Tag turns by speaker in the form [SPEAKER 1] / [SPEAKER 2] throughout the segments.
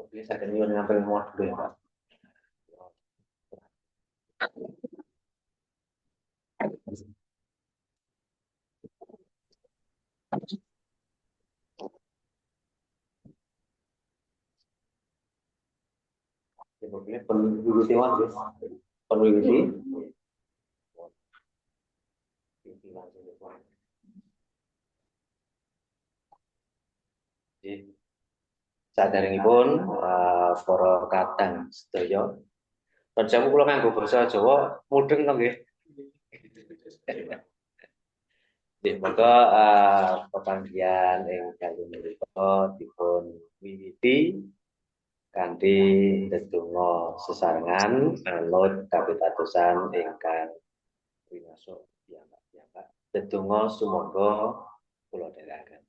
[SPEAKER 1] Bisa kan nyuwun ngambil muat dulu ya, Pak. Sebetulnya peneliti Mas, peneliti. Saderengipun para kadang sedaya. Panjenengan kula nganggo basa Jawa mudeng to nggih. Nggih, monggo pepanggihan ing dalu menika dipun wiwiti kanthi ndedonga sesarengan anut kapitadosan ingkang winasa piyambak-piyambak. Ndedonga sumangga kula dherekaken.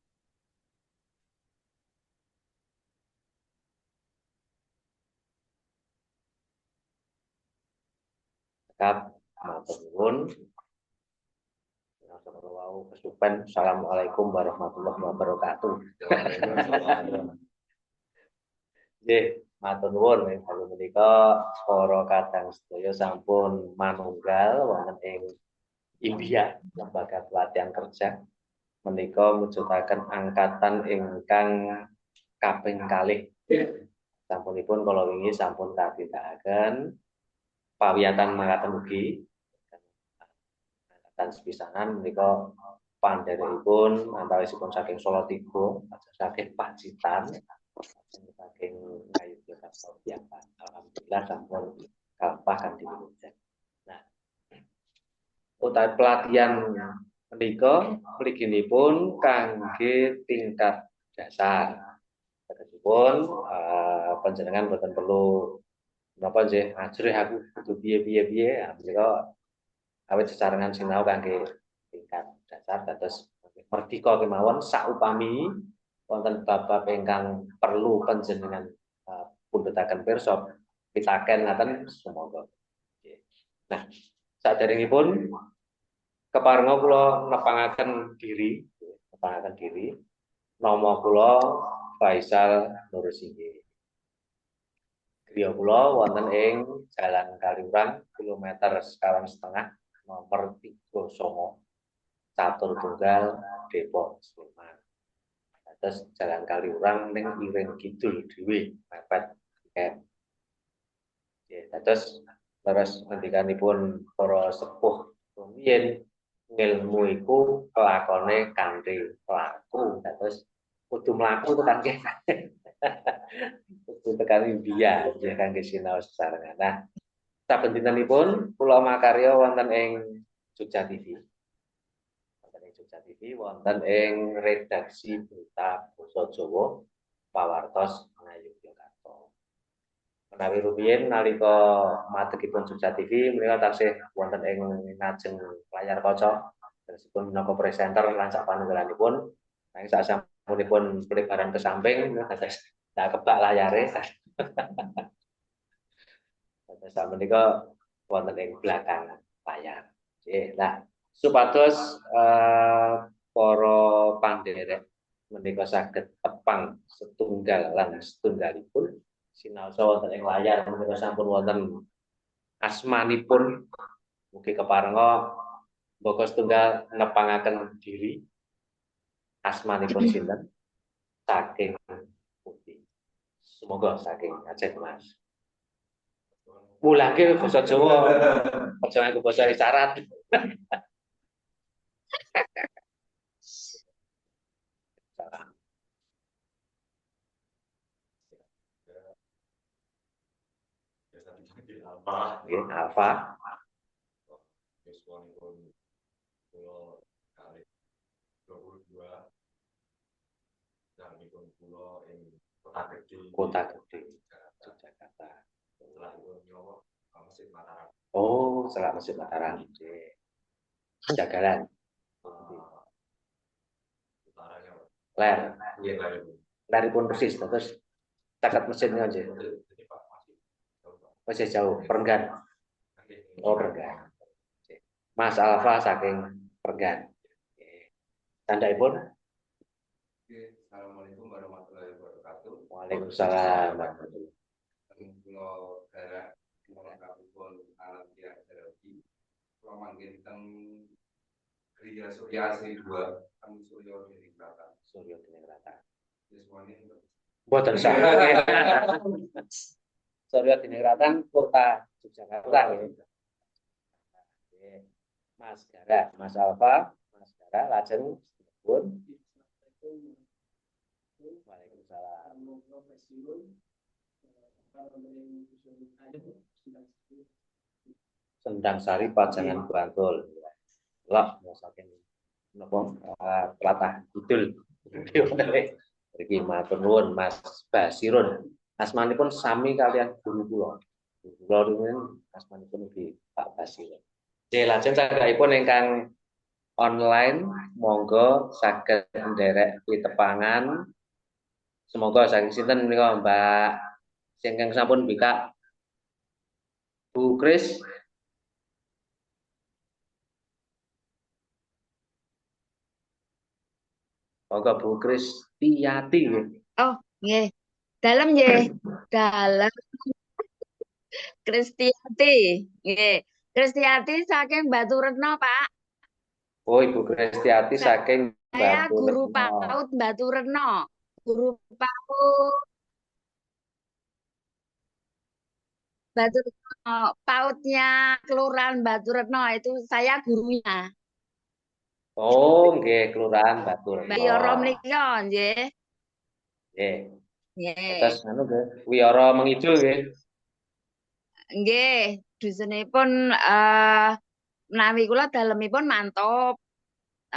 [SPEAKER 1] Kap matur nuwun. Kesupen. Assalamualaikum warahmatullahi wabarakatuh. Nggih, matur nuwun menawi menika para kadang sedaya sampun manunggal wonten ing India lembaga pelatihan kerja menika mujudaken angkatan ingkang kaping kalih. Sampunipun kala wingi sampun katindakaken pawiyatan mangkaten ugi angkatan sepisanan menika pandherekipun antawisipun saking Solo Tigo, saking Pacitan, saking Ngayogyakarta piyambak. Alhamdulillah sampun kalepah kanthi winujeng. Nah, utawi pelatihan menika mliginipun kangge tingkat dasar. Tegesipun panjenengan boten perlu napa nggih ajrih aku kudu piye-piye menika awit sesarengan sinau kangge tingkat dasar dados merdika kemawon saupami wonten bab-bab ingkang perlu panjenengan pundhutaken pirsa pitaken ngaten sumangga. Nah, saderengipun keparenga kula nepangaken diri. Nama kula Faisal Nursinggih. Griya kula wonten ing Jalan Kaliurang kilometer 1,5 nomor 39 Catur Tunggal Depok Sleman. Terus Jalan Kaliurang ning Iring Kidul dhewe mepet tiket. Terus ngendikanipun para sepuh rumiyin ilmu iku kelakone kanthi laku. Terus kudu mlaku tekan kene. Kudu tekan India ya kangge sinau sesarengan. Nah, saben dintenipun kula makarya wonten ing Jogja TV. Wonten ing redaksi berita basa Jawa pawartos Ngayogyakarta. Menawi rumiyin nalika madegipun Jogja TV menika taksih wonten ing ngajeng layar kaca tersipun minangka presenter lan sak panunggalanipun nanging sasampunipun pelibaran ke samping dados tak kebak layare. Dados menika wonten ing belakang layar. Nah, supados para pandherek menika saged tepang setunggal lan setunggalipun sinaosa wonten ing layar menika sampun wonten asmanipun mugi keparenga mboko setunggal nepangaken diri asmanipun sinten saking pundi. Semoga saking Aceh Mas. Mulake basa Jawa aja nganggo basa isyarat. Alfa. Kota Gede, Yogyakarta. Oh, setelah Masjid Mataram. Jagalan. Ler. Leripun persis terus Caket mesinnya aja. Masih jauh, Perenggan. Oh, Perenggan. Mas Alfa saking Perenggan. Tandai pun.
[SPEAKER 2] Assalamualaikum warahmatullahi wabarakatuh.
[SPEAKER 1] Waalaikumsalam.
[SPEAKER 2] Kulo Gara Kapipun alam tiang terapi. Kulo manggil teng Kriya Surya Asri 2 teng Suryo Diningrat.
[SPEAKER 1] Suryo Diningrat.
[SPEAKER 2] Semuanya
[SPEAKER 1] Boten saged. Suryo Diningrat kota Yogyakarta ya. Mas Gara, Mas Alfa, Mas Gara lajeng pun. Waalaikumsalam. Sendang Sari Pajangan Bantul. Lah, saking napa tlatah kidul. Mriki matur nuwun Mas Basirun. Asmanipun sami kalian guru kula. Kula niku asmanipun ugi Pak Basirun. Nggih, lajeng cakapipun ingkang online monggo saged nderek pitepangan. Semoga saking sinten menika Mbak ingkang sampun bikak Bu Kris. Monggo Bu Kristiati.
[SPEAKER 3] Oh, nggih. Dalem nggih. Dalem Kristiati. Nggih. Kristiati saking Baturetno, Pak.
[SPEAKER 1] Oh, Ibu Kristiati saking
[SPEAKER 3] Saya guru
[SPEAKER 1] Baturetno.
[SPEAKER 3] PAUD Baturetno. Guru PAUD Baturetno. PAUD-nya Kelurahan Baturetno itu saya gurunya.
[SPEAKER 1] Oh, nggih, Kelurahan Baturetno.
[SPEAKER 3] Mbak Yoro mriko nggih.
[SPEAKER 1] Nggih.
[SPEAKER 3] Nggih.
[SPEAKER 1] Terus anu nggih, Wiyara Mengidul nggih.
[SPEAKER 3] Nggih, dusunipun menawi kula dalemipun mantop.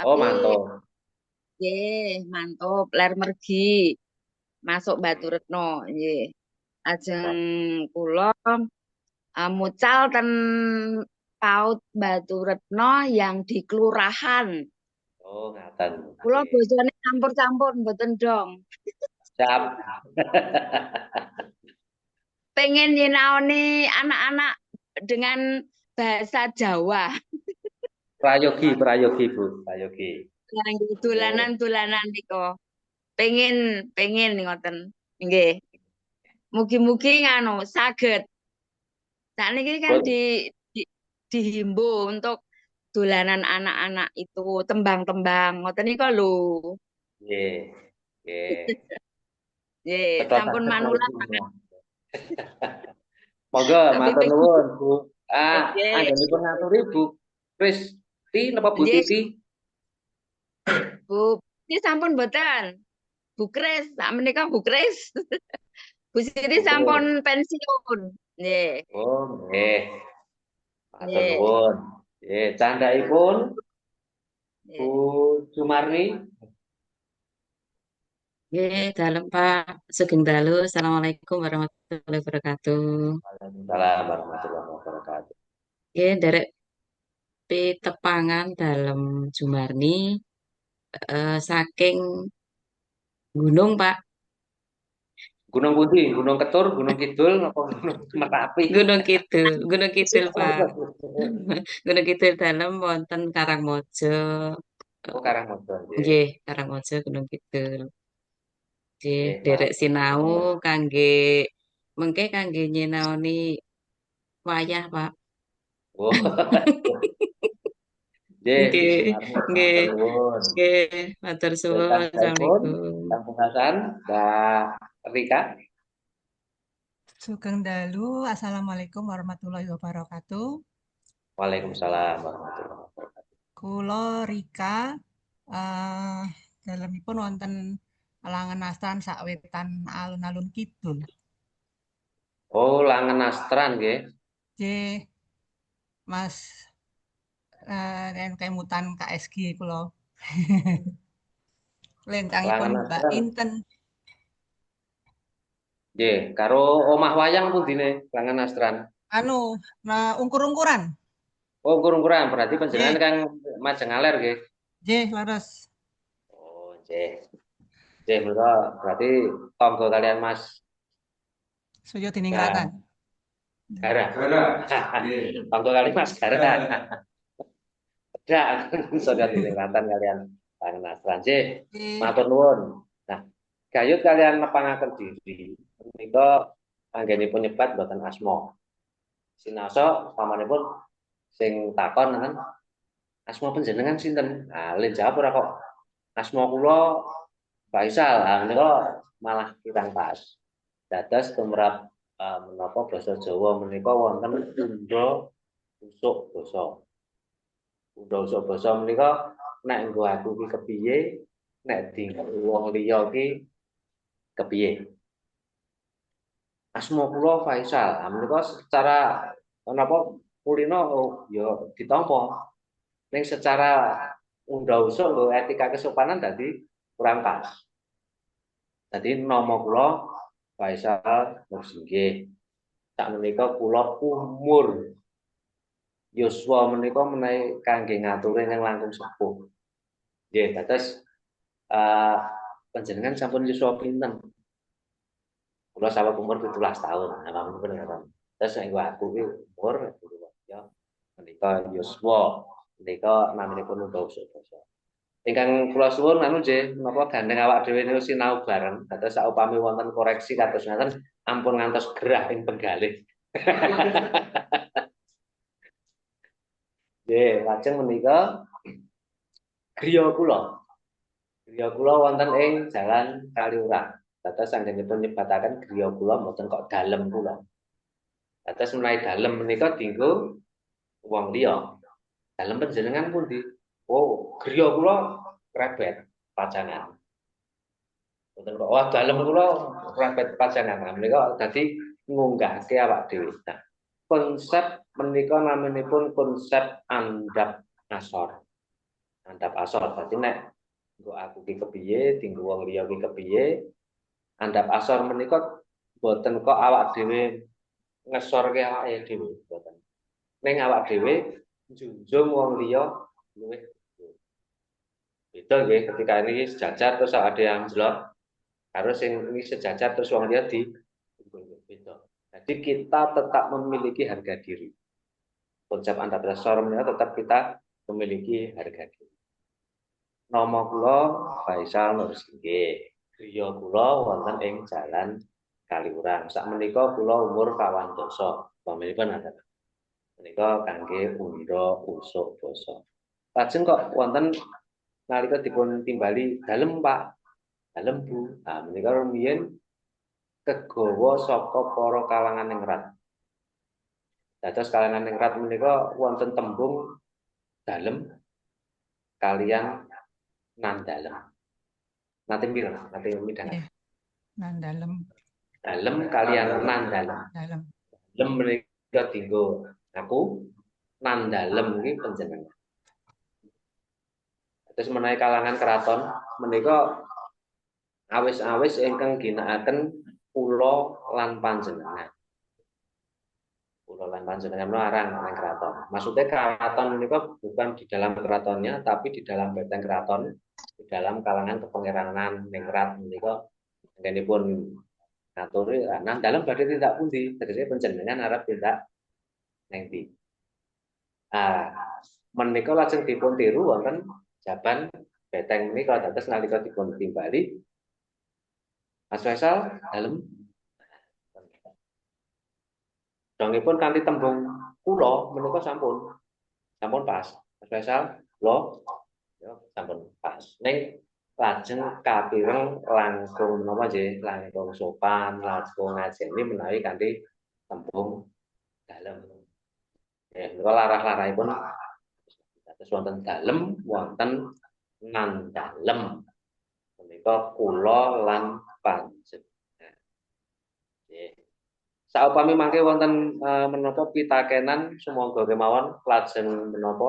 [SPEAKER 1] Oh,
[SPEAKER 3] Tapi
[SPEAKER 1] mantap.
[SPEAKER 3] nggih, mantop ler mergi masuk Baturetno nggih. Ajeng kula mucal ten PAUD Baturetno yang di kelurahan.
[SPEAKER 1] Oh, ngaten.
[SPEAKER 3] Kula bojone campur-campur mboten dong.
[SPEAKER 1] Siap.
[SPEAKER 3] Pengen nyinaoni anak-anak dengan bahasa Jawa.
[SPEAKER 1] Prayogi, Bu, prayogi.
[SPEAKER 3] Yang dolanan-dolanan niku. Pengen ngoten. Nggih. Mugi-mugi nganu saged. Sakniki kan dihimbau untuk dolanan anak-anak itu tembang-tembang ngoten niku lho.
[SPEAKER 1] Nggih. Nggih.
[SPEAKER 3] Nggih, sampun manula.
[SPEAKER 1] Monggo matur nuwun, Bu.
[SPEAKER 3] Nggih.
[SPEAKER 1] Anggenipun ngaturi Bu Kristi napa Bu Titi?
[SPEAKER 3] Bu, ini sampun mboten. Bu Kris, sakmenika Bu Kris. Bu Siti sampun pensiun. Nggih.
[SPEAKER 1] Oh, nggih. Matur nuwun. Nggih, candhaipun Bu Sumarni.
[SPEAKER 4] Nggih, dalem Pak. Sugeng dalu. Assalamualaikum warahmatullahi wabarakatuh.
[SPEAKER 1] Waalaikumsalam warahmatullahi wabarakatuh.
[SPEAKER 4] Nggih, nderek pitepangan dalem Jumarni saking gunung, Pak.
[SPEAKER 1] Gunung Pundi, Gunung Ketur, Gunung Kidul, apa Gunung Merapi?
[SPEAKER 4] Gunung Kidul, Pak. Gunung Kidul dalem wonten Karangmojo.
[SPEAKER 1] Oh, Karangmojo.
[SPEAKER 4] Nggih, Karangmojo Gunung Kidul. Nggih,
[SPEAKER 1] Nggih,
[SPEAKER 4] nderek sinau mengke kangge nyinaoni wayah, Pak.
[SPEAKER 1] Oh.
[SPEAKER 4] Nggih, nggih,
[SPEAKER 1] nuwun.
[SPEAKER 4] nggih, matur suwun. Assalamualaikum.
[SPEAKER 1] Kang Pungkasan, Mbak Rika.
[SPEAKER 5] Sugeng dalu, Assalamualaikum warahmatullahi wabarakatuh.
[SPEAKER 1] Waalaikumsalam warahmatullahi wabarakatuh.
[SPEAKER 5] Kula Rika, dalemipun wonten Langen Astran sawetan alun-alun kidul.
[SPEAKER 1] Oh, Langen Astran nggih.
[SPEAKER 5] Nggih, Mas kemutan KSG kula. Lentangipun Mbak Inten.
[SPEAKER 1] Nggih, karo omah wayang pundine Langen Astran?
[SPEAKER 5] Anu, ungkur-ungkuran.
[SPEAKER 1] Oh, ungkur-ungkuran, berarti panjenengan Kang Majengaler nggih.
[SPEAKER 5] Nggih, leres.
[SPEAKER 1] Oh, nggih. Nggih, menika berarti tangga kalian Mas
[SPEAKER 5] Suyo diningklatan.
[SPEAKER 1] Gara.
[SPEAKER 2] Gara. Nggih.
[SPEAKER 1] Monggo kali Mas Gara. Dak saudara diningklatan kalian pangenasan. Nggih, matur nuwun. Nah, gayut kalian nepangaken diri menika anggenipun nyebat boten asma. Sinasa pamanipun sing takon kan asma panjenengan sinten? Nah, lin jawab ora kok asma kula Faisal. Nah, menika malah kirang pas. Dados tumrap menapa basa Jawa menika wonten undha usuk basa. Undha usuk basa menika nek nggo aku ki kepiye, nek dienggo wong liya ki kepiye. Asma kula Faisal. Nah, menika secara napa kulino ya ditampa. Ning secara undha usuk nggo etika kesopanan dadi kurang pas. Dadi nama kula Faisal Nursinggih. Sakmenika kula umur yuswa menika menawi kangge ngaturi ing langkung sepuh. Nggih, dados panjenengan sampun yuswa pinten? Kula saweg umur 17 tahun. Nah, pun ngoten. Terus nek aku ki umur ya menika yuswa. Menika naminipun undha usuk basa. Ingkang kula suwun anu nggih menapa gandeng awak dhewe niku sinau bareng. Dados saupami wonten koreksi kados ngaten ampun ngantos gerah ing penggalih. Nggih, lajeng menika griya kula. Griya kula wonten ing Jalan Kaliurang. Dados anggenipun nyebataken griya kula mboten kok dalem kula. Dados menawi dalem menika dienggo wong liya. Dalem panjenengan pundi? Oh, griya kula krebet pajangan. Mboten kok wah dalem kula krebet pajangan. Menika dadi ngunggahke awak dhewe. Nah, konsep menika naminipun konsep andhap asor. Andhap asor. Dadi nek nggo aku ki kepiye, dienggo wong liya ki kepiye. Andhap asor menika boten kok awak dhewe ngesorke awake dhewe, boten. Ning awak dhewe njunjung wong liya luwih beda nggih ketika ini sejajar terus ada yang jelek harus yang ini sejajar terus wong liya di beda. Jadi kita tetap memiliki harga diri. Konsep andhap asor menika tetap kita memiliki harga diri. Nama kula Faisal Nursinggih. Griya kula wonten ing Jalan Kaliurang. Sakmenika kula umur 40. Pamanipun ada. Menika kangge undha usuk basa. Lajeng kok wonten nalika dipun timbali dalem Pak, dalem Bu. Nah, menika rumiyin kegawa saka para kalangan ningrat. Dados kalangan ningrat menika wonten tembung dalem kalian nandalem. Nate mireng, nate midhangan.
[SPEAKER 5] Nandalem.
[SPEAKER 1] Dalem kalian nandalem. Dalem menika dienggo aku, nandalem iki panjenengan. Terus menawi kalangan keraton menika awis-awis ingkang ginakaken kula lan panjenengan. Kula lan panjenengan larang nang keraton. Maksudnya keraton menika bukan di dalam keratonnya tapi di dalam benteng keraton, di dalam kalangan kepangeranan ningrat menika anggenipun ngaturi nah dalam badhe tindak pundi tegese panjenengan arep tindak neng ndi. Menika lajeng dipun tiru wonten jaban beteng menika dados nalika dipun timbali Mas Faisal dalem dongipun kanthi tembung kula menika sampun pas. Mas Faisal kula ya sampun pas. Ning lajeng kapireng langkung menapa nggih langkung sopan langkung ngajeni menawi kanthi tembung dalem. Ya menika larah-larahipun dados wonten dalem wonten nandalem. Menika kula lan panjenengan. Nggih. Saupami mangke wonten menapa pitakenan sumangga kemawon lajeng menapa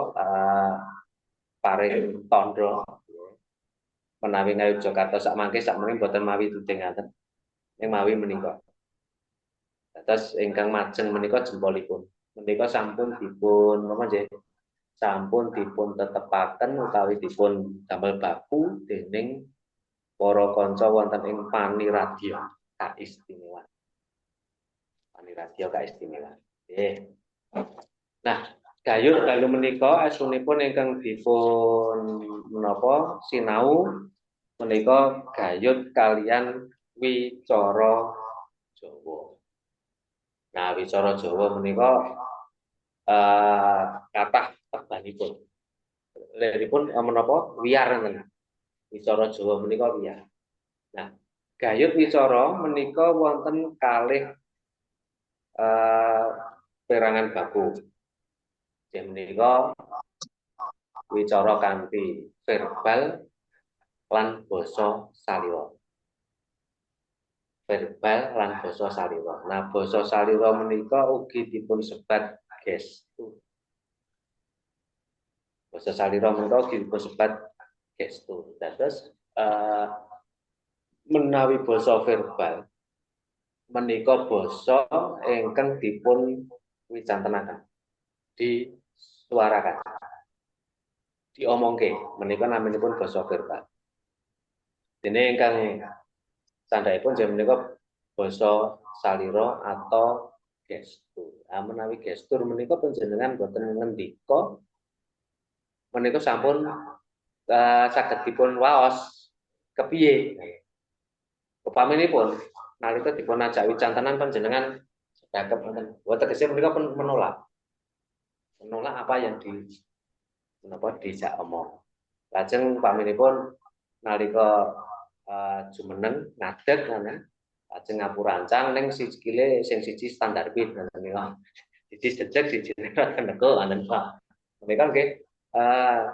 [SPEAKER 1] paring tandha menawi Ngayogyakarta sak mangke sakmenika boten mawi tutingaken. Ning mawi menika. Dados ingkang majeng menika jempolipun. Menika sampun dipun napa nggih? Sampun dipun tetepaken utawi dipun damel baku dening para kanca wonten ing Paniradya Kaistimewaan. Wani radio gak istimewa. Nah, gayut dalu menika asunipun ingkang dipun menapa sinau menika gayut kalian wicara Jawa. Nah, wicara Jawa menika kathah tebanipun. Liripun menapa wiyar ngeten. Wicara Jawa menika wiyar. Nah, gayut wicara menika wonten kalih perangan baku. Jadi menika wicara kanthi verbal lan basa salira. Verbal lan basa salira. Nah, basa salira menika ugi dipun sebat gestur. Basa salira menika ugi dipun sebat gestur. Dados menawi basa verbal menika basa ingkang dipun wicantenaken, disuarakan, diomongke, menika naminipun basa verbal. Dene ingkang tandhaipun jam menika basa salira atau gestur. Menawi gestur menika panjenengan boten ngendika, menika sampun saged dipun waos kepiye. Upaminipun nalika dipun ajak wicantenan panjenengan sedekap ngoten. Boten tegese menika pun menolak. Menolak apa yang dijak omong. Lajeng upaminipun nalika jumeneng ngadeg ngoten. Lajeng ngapurancang ning sikile sing siji standar bid ngoten niku. Siji jejeg siji rada neko ngoten Pak. Menika nggih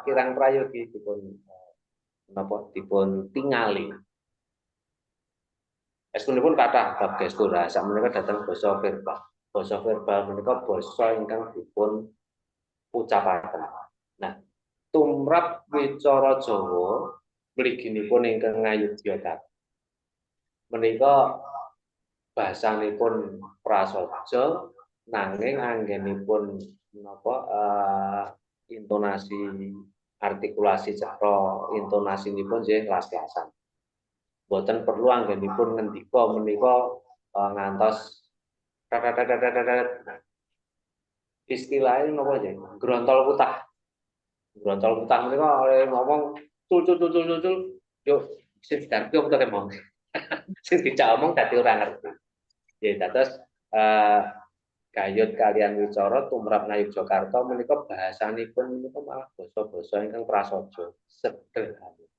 [SPEAKER 1] kirang prayogi dipun tingali. Estunipun kathah bab gestur. Sakmenika dhateng basa verbal. Basa verbal menika basa ingkang dipun ucapaken. Nah, tumrap wicara Jawa mliginipun ingkang ngayogyakarta. Menika basanipun prasaja nanging anggenipun menapa intonasi artikulasi cara intonasinipun nggih las-lasan. Boten perlu anggenipun ngendika menika ngantos istilahnya napa nggih grontol kutah. Grontol kutah menika ngomong cul yo sing didarpi apa to kemong. Sing dijak omong dadi ora ngerti. Nggih dados gayut kalian wicara tumrap Ngayogyakarta menika bahasanipun menika malah basa-basa ingkang prasaja, sederhana.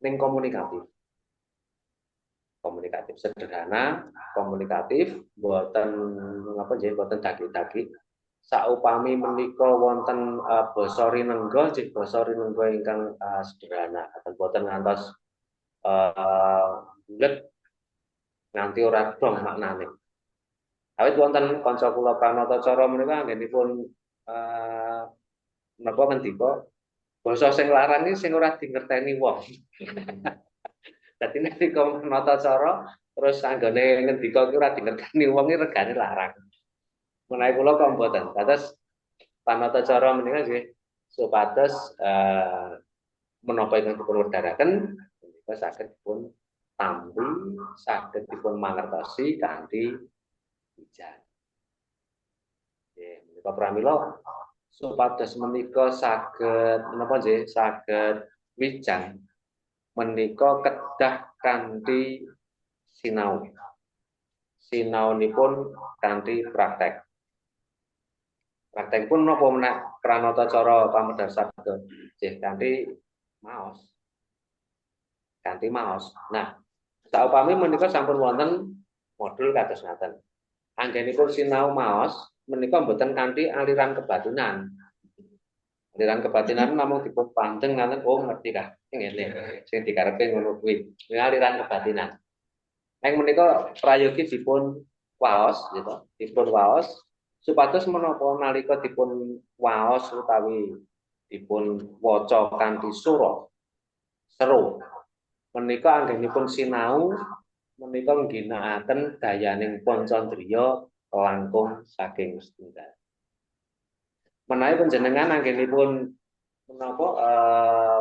[SPEAKER 1] Ning komunikatif sederhana, komunikatif, boten napa nggih boten daki-daki. Saupami menika wonten basa rinengga, nggih basa rinengga ingkang sederhana, boten ngantos bulet nganti ora dong maknane. Awit wonten kanca kula Pranatacara menika anggenipun napa ngendika basa sing larang iki sing ora dingerteni wong. Dadi nek Pranatacara terus anggone ngendika ki ora dingerteni wong iki regane larang. Menawi kula kok mboten. Dados Pranatacara menika nggih supados menapa ingkang dipun wedharaken menika saged dipun tampi, saged dipun mangertosi kanthi bijak. Nggih, menika pramila supados menika saged menapa nggih saged wijang menika kedah kanthi sinau. Sinaunipun kanthi praktek. Praktek pun napa menak Pranatacara pamedhar sabda nggih kanthi maos. Kanthi maos. Nah, saupami menika sampun wonten modul kados ngaten. Anggenipun sinau maos menika mboten kanthi aliran kebatinan. Aliran kebatinan namung dipun panteng ngaten ngerti kah? Ngene. Sing dikarepe ngono kuwi. Aliran kebatinan. Nek menika prayogi dipun waos gitu. Dipun waos supados menapa nalika dipun waos utawi dipun waca kanthi sura seru. Menika anggenipun sinau menika ngginakaken dayaning pancandriya langkung saking setunggal. Menawi panjenengan anggenipun menapa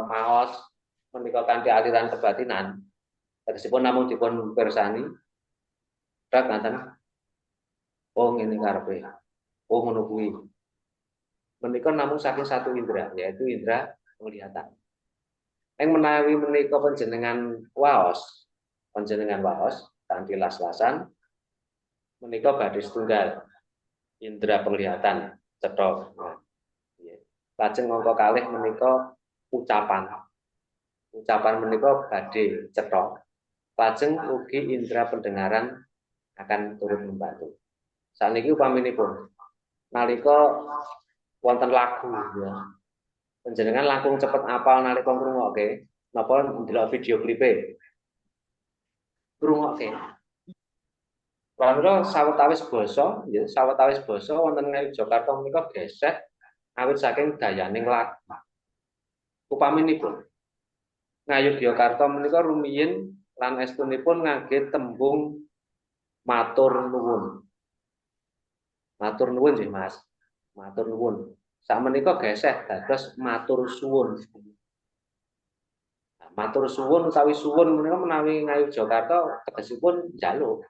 [SPEAKER 1] maos menika kanthi aliran kebatinan, tegesipun namung dipun pirsani rak ngaten Oh ngene karepe. Oh ngono kuwi. Menika namung saking satu indera, yaitu indera penglihatan. Ing menawi menika panjenengan waos kanthi las-lasan menika badhe setunggal indera penglihatan cetha. Nah, nggih. Lajeng angka kalih menika ucapan. Ucapan menika badhe cetha. Lajeng ugi indera pendengaran akan turut membantu. Saniki upaminipun nalika wonten lagu ya. Panjenengan langkung cepet apal nalika ngrungokke napa ndelok video klipe. Ngrungokke. Pramila sawetawis basa, nggih, sawetawis basa wonten ing Jakarta menika geseh awit saking dayaning lagu. Upaminipun Ngayogyakarta menika rumiyin lan estunipun ngangge tembung matur nuwun. Matur nuwun nggih Mas. Matur nuwun. Sakmenika geseh dados matur suwun. Matur suwun utawi suwun menika menawi Ngayogyakarta tegesipun njaluk.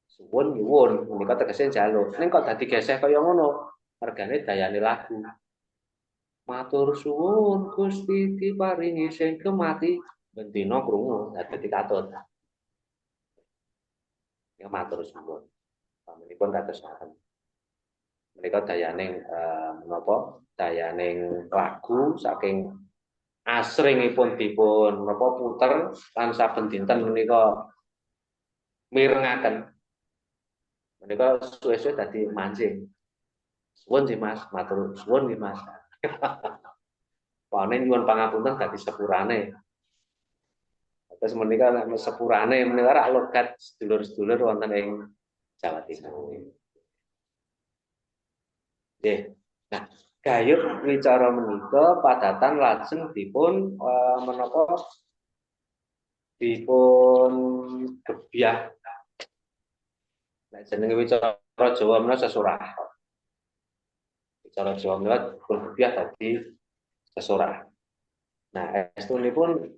[SPEAKER 1] Suwun nyuwun menika tegese njaluk. Ning kok dadi geseh kaya ngono? Mergane dayane lagu. Matur suwun Gusti diparingi sing kemati bendina krungu dadi katut. Ya matur suwun. Pamanipun kados ngaten. Menika dayaning menapa? Dayaning lagu saking asringipun dipun menapa puter lan saben dinten menika mirengaken. Menika suwe-suwe dadi mancing. Suwun sih Mas, matur suwun nggih Mas. Pone nyuwun pangapunten dadi sepurane. Terus menika sepurane menika rak logat sedulur-sedulur wonten ing Jawa Timur. Nggih. Nah, gayut wicara menika padatan lajeng dipun menapa dipun gebyah. Nek jenenge wicara Jawa menika sesurah. Wicara Jawa menika dipun gebyah dadi sesurah. Nah, estunipun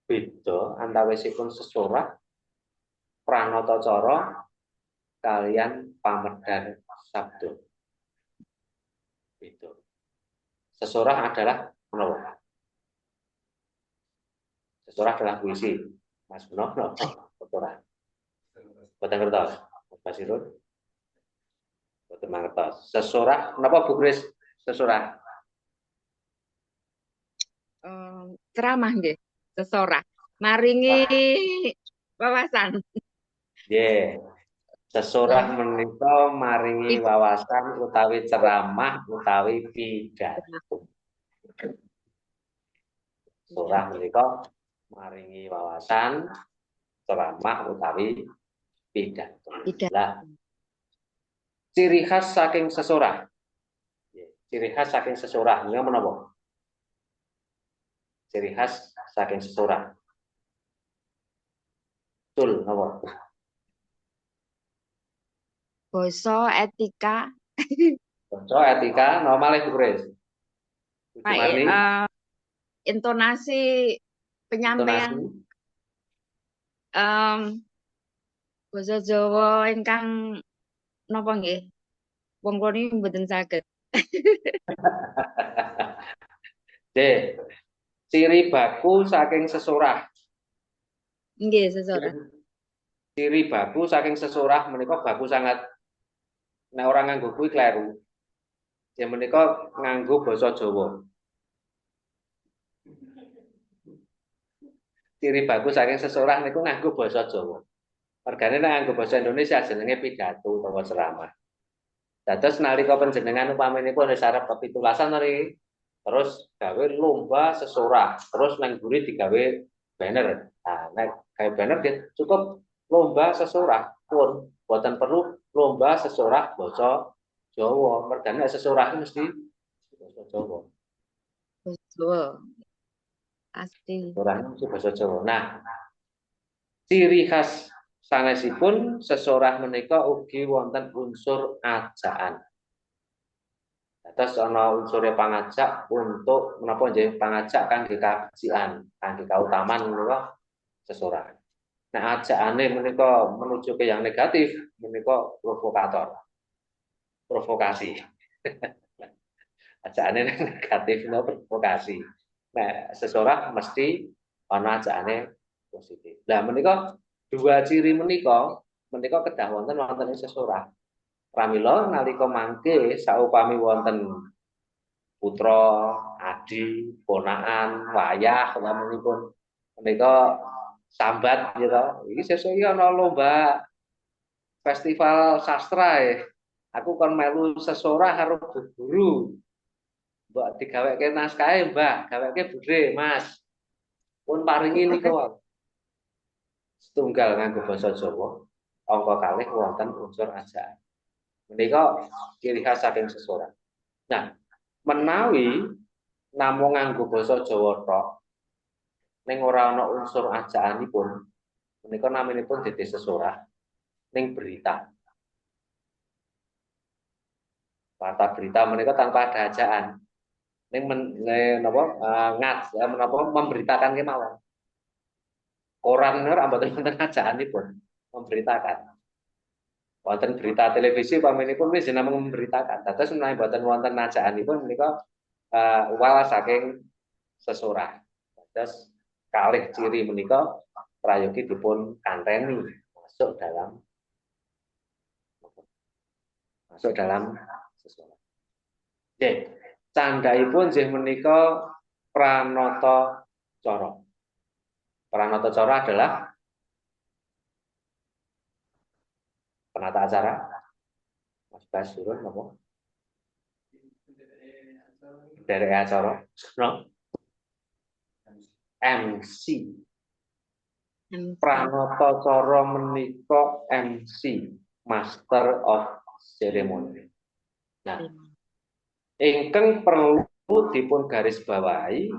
[SPEAKER 1] beda antawisipun sesurah pranata cara kalian pamedhar sabda. Beda. Sesurah adalah menapa? Sesurah adalah puisi. Mas Beno, sesurah. Boten ngertos. Mas Basirun. Boten ngertos. Sesurah menapa Bu Kris? Sesurah.
[SPEAKER 3] Ceramah nggih, sesorah. Maringi wawasan.
[SPEAKER 1] Nggih. Sesurah menika maringi wawasan utawi ceramah utawi pidato. Surah menika maringi wawasan, ceramah utawi pidato. Lah, ciri khas saking sesurah. Ciri khas saking sesurah menika menapa? Ciri khas saking sesurah. Betul napa?
[SPEAKER 3] Basa etika.
[SPEAKER 1] Basa etika normal Bu Kris.
[SPEAKER 3] Baik, intonasi penyampaian basa Jawa ingkang napa nggih? Wong kula niki mboten saged.
[SPEAKER 1] Ciri baku saking sesurah.
[SPEAKER 3] Nggih, sesorah.
[SPEAKER 1] Ciri baku saking sesurah menika baku sangat. Nek orang nganggo kuwi kleru. Ya menika nganggo basa Jawa. Ciri baku saking sesurah niku nganggo basa Jawa. Mergane nek nganggo basa Indonesia jenenge pidato utawa ceramah. Dados nalika panjenengan upaminipun wis arep kapitulasan niki terus gawe lomba sesurah, terus nang guri digawe banner. Nah, nek gawe banner cukup lomba sesurah pun boten perlu lomba sesurah basa Jawa. Mergane sesurah mesti basa Jawa.
[SPEAKER 3] Basa Jawa. Pasti.
[SPEAKER 1] Sesurahnya mesti basa Jawa. Nah, ciri khas sanesipun sesurah menika ugi wonten unsur ajaan. Terus ana unsure pangajak untuk menapa nggih pangajak kangge kabecikan, kangge kautaman menika sesurah. Nah, ajakane menika menuju ke yang negatif, menika provokator, provokasi. Ajakane negatif no provokasi. Nah, seseorang mesti ana ajakane positif. Lah menika dua ciri menika kedah wonten ing seseorang. Pramila nalika mangke saupami wonten putra, adi, ponakan, wayah utamipun menika sambat gitu. Iki sesuk iki ana lomba festival sastra Aku kon melu sesorah karo Bu Guru. Mbok digaweke naskahe, Mbah, gaweke budhe, Mas. Pun paringi nika setunggal nganggo basa Jawa, angka kalih wonten unsur ajaan. Menika ciri khas saking sesorah. Nah, menawi namung nganggo basa Jawa tok ning ora ana unsur ajaanipun, menika naminipun dadi sesorah ning berita. Kata berita menika tanpa ada ajaan. Ning menapa memberitakan kemawon. Koran ora mboten wonten ajaanipun memberitakan. Wonten berita televisi pamanipun wis namung memberitakan. Dados menawi mboten wonten ajaanipun menika wala saking sesorah. Dados kalih ciri menika prayogi dipun kanteni masuk dalam sesorah. Oke, candhaipun nggih menika pranata cara. Pranata cara adalah penata acara. Mas Basurun napa? Dari acara, no? MC. Pranata cara menika MC, Master of Ceremony. Nah, ingkang perlu dipun garis bawahi,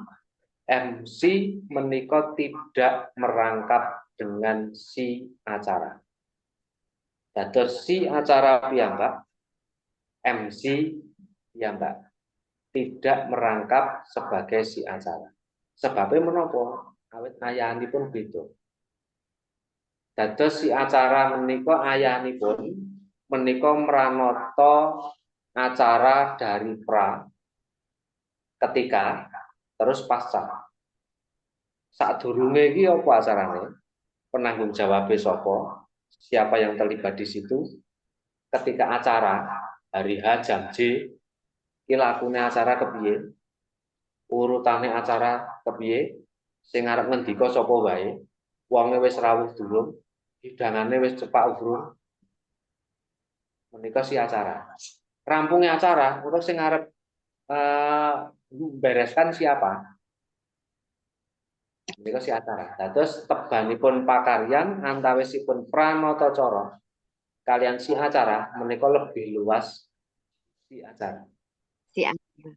[SPEAKER 1] MC menika tidak merangkap dengan si acara. Dados si acara piyambak, MC piyambak tidak merangkap sebagai si acara. Sebabnya menapa? Awit ayahanipun beda. Dados si acara menika ayahanipun menika mranata acara dari pra, ketika, terus pasca. Sadurunge iki apa acarane? Penanggung jawabnya sapa? Siapa yang terlibat di situ? Ketika acara hari H jam J, iki lakune acara kepiye? Urutane acara kepiye? Sing arep ngendika sapa wae? Wonge wis rawuh durung? Hidangane wis cepak urung? Menika si acara. Rampungnya acara, terus sing arep bereskan siapa? Menika si acara. Dados tebanipun pakaryan antawisipun pranata cara kalian si acara menika lebih luas si acara.
[SPEAKER 3] Si acara.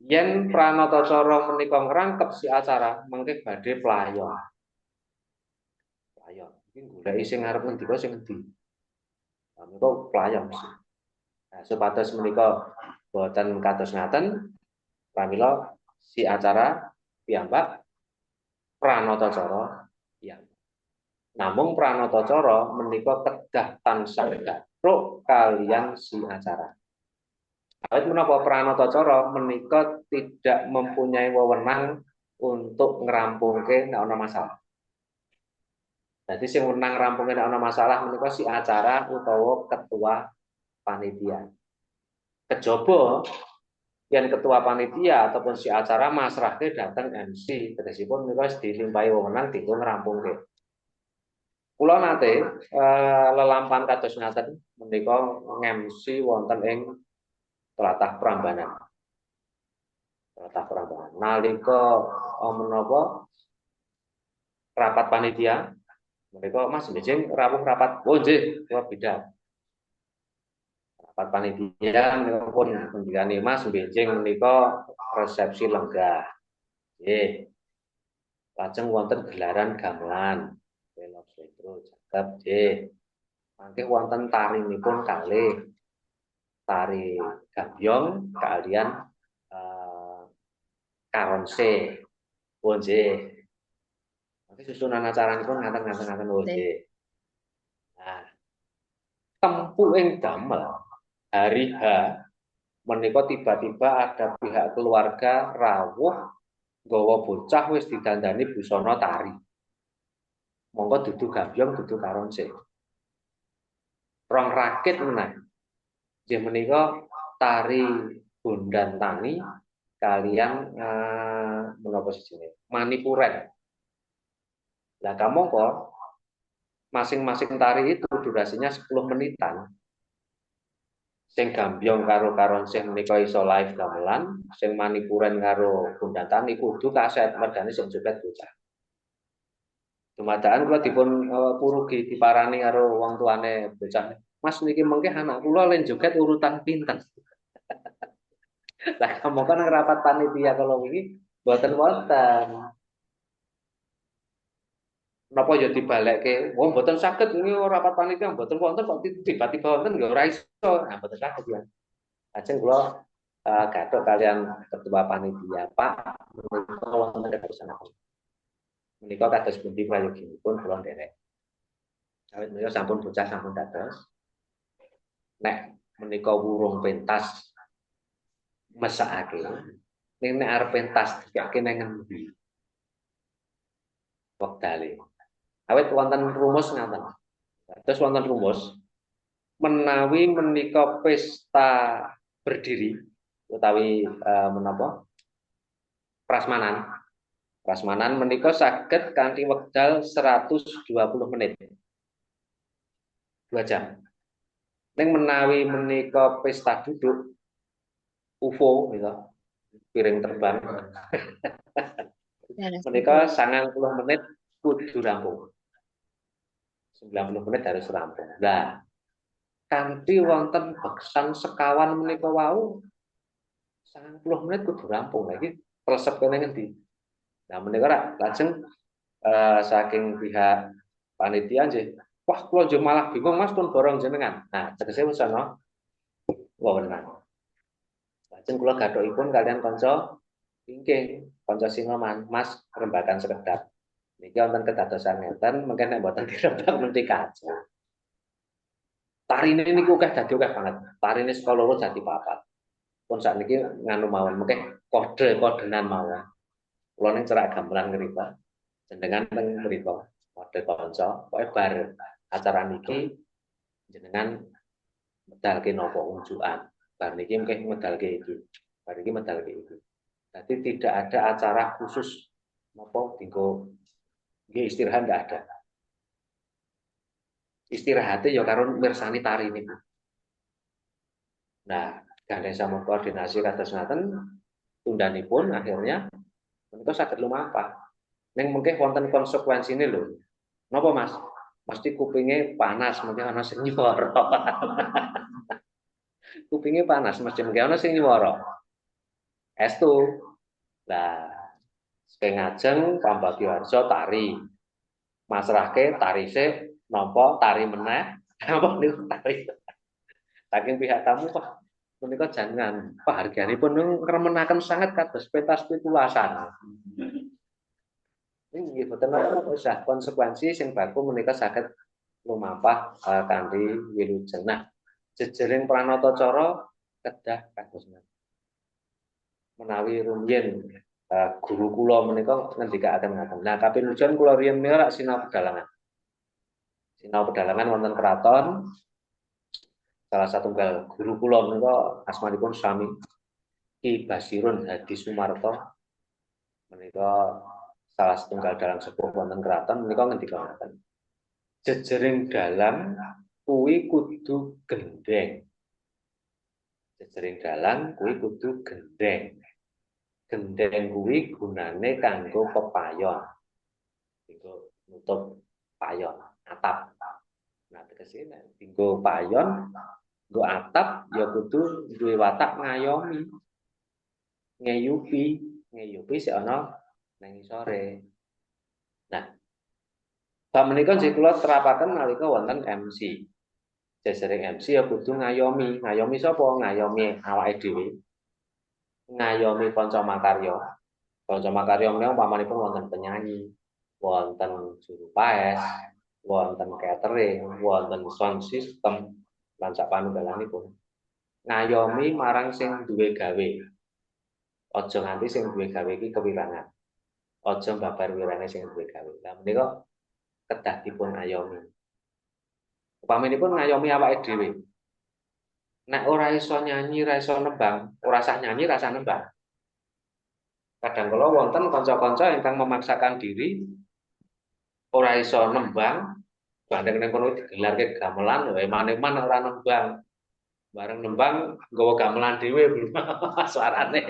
[SPEAKER 1] Yen pranata cara menika ngrangkep si acara mengke badhe playon. Playon. Iki goleki sing arep ngendika sing endi. Menika playon. Nah, supados menika boten kados ngaten, pramila si acara piyambak pranata cara piyambak. Namung pranata cara menika kedah tansah gatruk kalian si acara. Awit menapa pranata cara menika tidak mempunyai wewenang untuk ngerampungke nek ana masalah. Jadi sing wenang ngerampungke nek ana masalah menika si acara utawa ketua panitia. Kejaba yen ketua panitia ataupun si acara masrahke dateng MC, tegesipun menika wis dilimpahi wewenang dienggo ngerampungke. Kula nate lelampahan kados ngaten menika nge-MC wonten ing tlatah Prambanan. Tlatah Prambanan. Nalika menapa rapat panitia menika Mas Mbejing rawuh rapat. Oh nggih, kula bidal. Rapat panitia menika pun ngendikane Mas Mbejing menika resepsi lenggah. Nggih. Lajeng wonten gelaran gamelan. Velop Petro cakep nggih. Mangke wonten tarinipun kalih. Tari Gambyong kalian Karonse. Oh nggih. susunan acaranipun ngaten-ngaten
[SPEAKER 3] Nggih.
[SPEAKER 1] nggih. Nah, tempu ing damel hari H menika tiba-tiba ada pihak keluarga rawuh nggawa bocah wis didandani busana tari. Monggo dudu gambyong dudu karonsik. Rong rakit meneh. Nggih menika tari Bondan Tani kalian menapa jenenge? Manipuren. Lah kamangka masing-masing tari itu durasinya 10 menitan. Sing gambyong karo karonsik menika iso live gamelan, sing manipuren karo Bondan Tani kudu kaset mergane sing joget bocah. Dumadakan kula dipun purugi diparani karo wong tuane bocah. Mas niki mengke anak kula len joget urutan pinten. Lah kamangka nang rapat panitia kalau wingi mboten wonten. Napa ya dibalekke? Wong mboten saged wingi rapat panitia mboten wonten kok tiba-tiba wonten ya ora iso. Nah mboten saged ya. Lajeng kula gathuk kalian ketua panitia, Pak, menika wonten keputusan apa? Menika kados pundi prayoginipun kula nderek. Awit menika sampun bocah sampun dados. Nek menika wurung pentas mesakake. Nek arep pentas dikake nang ngendi? Wektale. Awit wonten rumus ngaten. Terus wonten rumus menawi menika pesta berdiri utawi menapa? Prasmanan. Prasmanan menika saged kanthi wekdal 120 menit. 2 jam. Ning menawi menika pesta duduk UFO gitu, piring terbang. Menika 90 menit kudu rampung. 90 menit harus rampung. Nah, kanthi wonten beksan sekawan menika wau 90 menit kudu rampung lagi resep kene ngendi. Nah, menika lajeng saking pihak panitia nggih, wah kula njo malah bingung Mas pun borong jenengan. Nah, tegese wis ana wewenang. Lajeng kula gathukipun kalian kanca pingking, kanca Singoman, Mas rembakan sekedap. Niki wonten kedadosan ngeten, mengke nek mboten dirembak mesti kacau. Tarine niku akeh dadi akeh banget. Tarine saka loro dadi papat. Pun sakniki nganu mawon, mengke kode-kodenan mawon. Kula ning cerak gamelan ngrika. Jenengan teng mriku kode kanca, pokoke bar acara niki jenengan medalke napa unjukan. Bar niki mungkin medalke iki. Bar iki medalke iki. Jadi tidak ada acara khusus napa dinggo nggih istirahat enggak ada. Istirahatnya ya karo mirsani tari niku. Nah, gandeng sama koordinasi kados ngaten tundanipun akhirnya menika saged lumampah. Ning mungkin wonten konsekuensine lho. Napa Mas? Mesti kupinge panas, mungkin ana sing nyuwara. Kupinge panas, mesti mungkin ana sing nyuwara. Estu. Lah, sing ngajeng pambagioharja tari. Masrahke tarise nampa tari meneh. Napa niku tari. Saking pihak tamu kok menika jangan harganipun ngremenaken sangat kados pentas pitulasan. Nggih boten napa usah konsekuensi sing baku menika saged lumampah kanthi wilujeng. Nah, jejering pranata cara kedah kados menawi rumiyin guru kula menika ngendikaaken ngaten. Nah, kapinujon kula riyen menika lak sinau pedalangan. Sinau pedalangan wonten keraton. Salah satunggal guru kula menika asmanipun sami Ki Basirun Hadi Sumarto. Menika salah setunggal dalang sepuh wonten keraton menika ngendika ngaten. Jejering dalang kuwi kudu gendeng. Jejering dalang kuwi kudu gendeng. Gendeng kuwi gunane kanggo pepayon. Dinggo nutup payon, atap. Nah, tegese nek dinggo payon, nggo atap ya kudu duwe watak ngayomi. Ngeyupi sik ana nang isore. Nah, bab menika sing kula terapaken nalika wonten MC. Jejering MC ya kudu ngayomi. Ngayomi sapa? Ngayomi awake dhewe. Ngayomi kanca makarya. Kanca makarya menika umpamanipun wonten penyanyi, wonten juru paes, wonten catering, wonten sound system lan sak panunggalanipun. Ngayomi marang sing duwe gawe. Aja nganti sing duwe gawe iki kewirangan. Aja babar wirane sing duwe gawe. Lah menika kedah dipun ayomi. Upaminipun ngayomi awake dhewe. Nek ora iso nyanyi, ora iso nembang, ora usah nyanyi, ora usah nembang. Kadang kala wonten kanca-kanca ingkang memaksakan diri ora iso nembang, bandeng ning kono digelarke gamelan, wae maneman ora nembang. Bareng nembang nggawa gamelan dhewe suarane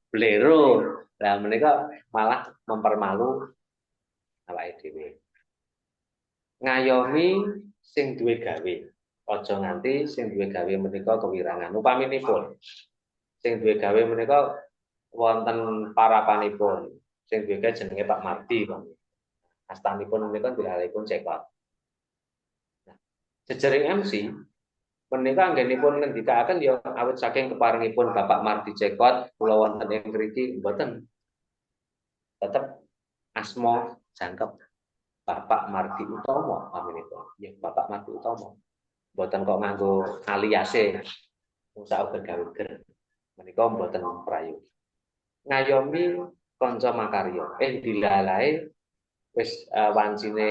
[SPEAKER 1] blero. Lah menika malah mempermalu awake dhewe. Ngayomi sing duwe gawe. Aja nganti sing duwe gawe menika kewirangan. Upaminipun sing duwe gawe menika wonten parapanipun. Sing duwe gawe jenenge Pak Mardi. Astanipun menika dilalipun cekot. Nah, jejering MC menika anggenipun ngendikaaken ya awit saking keparingipun Bapak Mardi cekot kula wonten ing mriki mboten. Tetep asma jangkep Bapak Mardi Utomo paminipun. Ya Bapak Mardi Utomo. Mboten kok nganggo aliase usaha bergawe-ger. Menika mboten prayogi. Ngayomi kanca makarya. Dilalae wis wancine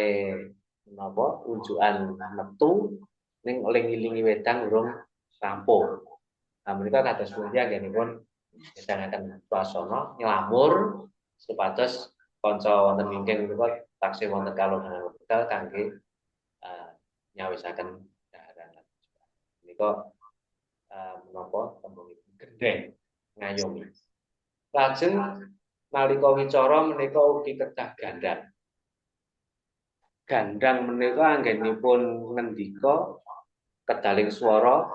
[SPEAKER 1] menapa unjukan metu ning eling-elingi wedang urung rampung. Nah menika kados pundi anggenipun ngedangaken swasana nylamur supados kanca wonten wingking menika taksih wonten kalungan wekdal kangge nyawisaken menika menapa tembungipun gendeng ngayomi. Lajeng nalika wicara menika ugi kedah gandang. Gandang menika anggenipun ngendika kedaling swara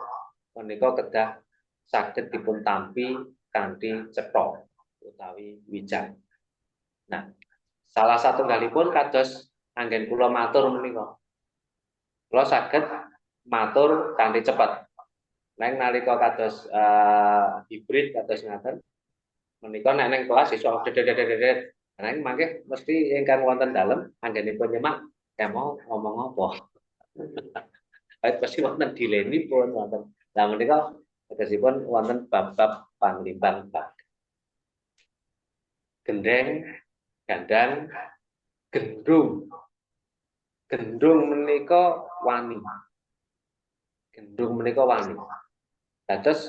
[SPEAKER 1] menika kedah saged dipun tampi kanthi cetha utawi wijang. Nah, salah satunggalipun kados anggen kula matur menika. Kula saged matur kanthi cepet. Neng nalika kados hibrid kados ngaten menika nek ning kelas iso dedet. Neng mangke mesti ingkang wonten dalem anggenipun nyemak mau ngomong apa. Pasti wonten dilenipun wonten. Lah menika tegesipun wonten bab-bab panglimbang bab. Gendeng, gandang, gendung. Gendung menika wani. Gendung menika wani. Dados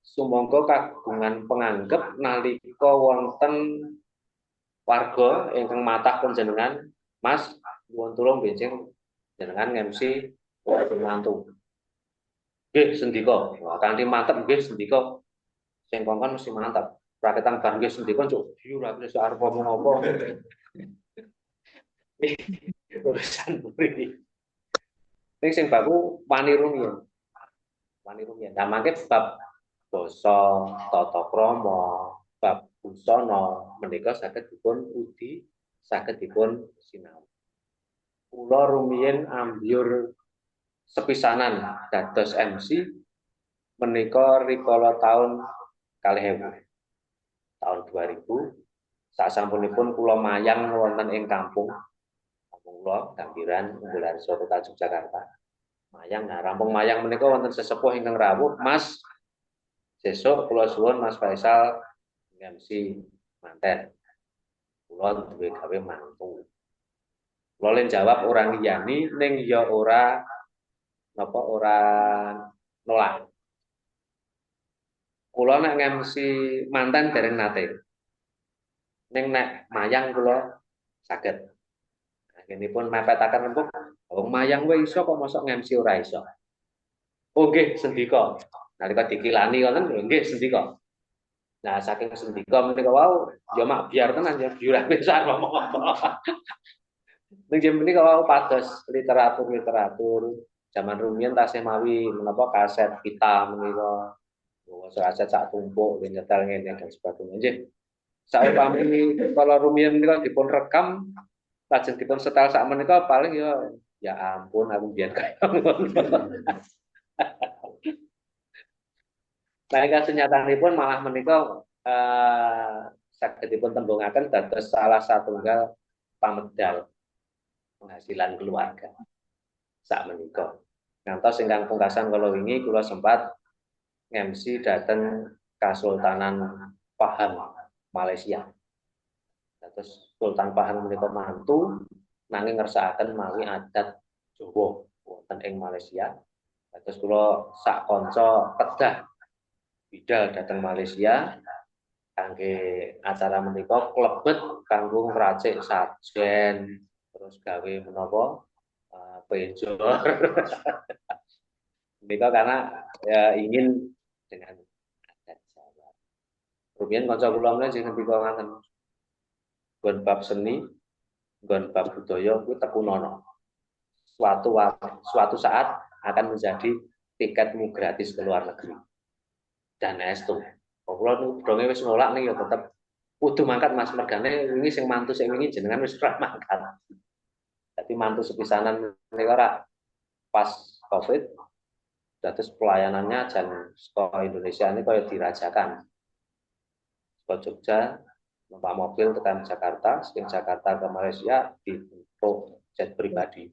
[SPEAKER 1] sumangga kagungan penganggep nalika wonten warga ingkang matah panjenengan, Mas, nuwun tulung benjing jenengan MC mantu. Nggih sendika. Kanthi mantep nggih sendika. Sing kongkon mesti mantep. Praketan bar nggih sendika cuk diur aku arep ngomong apa. Urusan mriki. Ning sing baku wani rumiyin. Wani rumiyin. Lah mangke bab basa, tata krama, bab busana menika saged dipun udi, saged dipun sinau. Kula rumiyin ambyur sepisanan dados MC menika rikala taun 2000. Tahun 2000 sasampunipun kula mayang wonten ing kampung kula Gambiran Umbulharjo Kota Yogyakarta. Mayang, nah rampung mayang menika wonten sesepuh ingkang rawuh, Mas. Sesuk kula suwun Mas Faisal MC manten. Kula duwe gawe mantu. Kula len jawab ora ngiyani ning ya ora napa ora nolak. Kula nek MC manten dereng nate. Ning nek mayang kula saged. Akhiripun mepetaken empuk, wong mayang wae iso kok mosok MC ora iso. Oh nggih sendika. Nalika dikilani wonten nggih sendika. Nah saking sendika menika wau ya mak biar tenan ya biar bisa ngomong apa. Ning menika wau pados literatur zaman rumiyin tasih mawi menapa kaset pita menika. Kaset sak tumpuk nyetel ngene dan sebagainya. Nggih. Saupami kala rumiyin menika dipun rekam lajeng dipun setel sak menika paling ya ampun aku biyen kaya ngono. Nah, kenyataanipun malah menika sagedipun tembungaken dados salah satunggal pamedal penghasilan keluarga sakmenika. Ngantos ingkang pungkasan kala wingi kula sempat MC dateng Kasultanan Pahang, Malaysia. Terus Sultan Pahang menika mantu nanging ngersakaken mawi adat Jawa wonten ing Malaysia. Terus kula sak kanca kedah bidal dateng Malaysia kangge acara menika klebet kanggo ngracik sajen terus gawe menapa penjor. Menika karena ya ingin dengan adat Jawa. Rumiyin kanca kula menika sing ngendika ngaten. Nggon bab seni, nggon bab budaya kuwi tekunono. Suatu saat akan menjadi tiketmu gratis ke luar negeri. Dan estu. Kula donge wis nolak nih ya tetep kudu mangkat Mas mergane wingi sing mantu sing wingi jenengan wis ora mangkat. Dadi mantu sepisanan menika ora pas Covid. Dados pelayanannya jan saka Indonesia ini kaya dirajakan. Saka Jogja numpak mobil tekan Jakarta, saking Jakarta ke Malaysia di jet pribadi.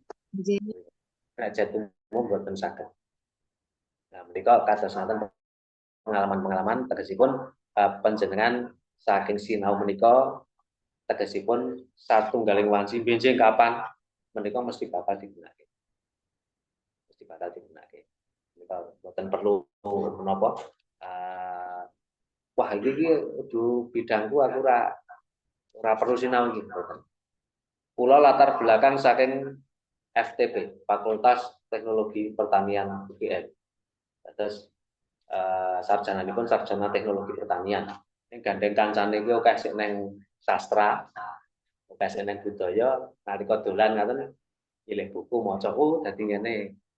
[SPEAKER 1] Nek jet umum boten saged. Nah, menika kados wonten pengalaman-pengalaman tegesipun panjenengan saking sinau menika tegesipun satunggaling wanci benjing kapan menika mesti bakal digunakake. Mesti bakal digunakake. Boten perlu menapa wah iki kudu bidangku aku ora perlu sinau iki boten. Kula latar belakang saking FTP, Fakultas Teknologi Pertanian UGM. Terus sarjananipun sarjana teknologi pertanian. Ning gandeng kancane iki akeh sik neng sastra, akeh sik neng budaya, nalika dolan ngaten pilih buku maca dadi ngene.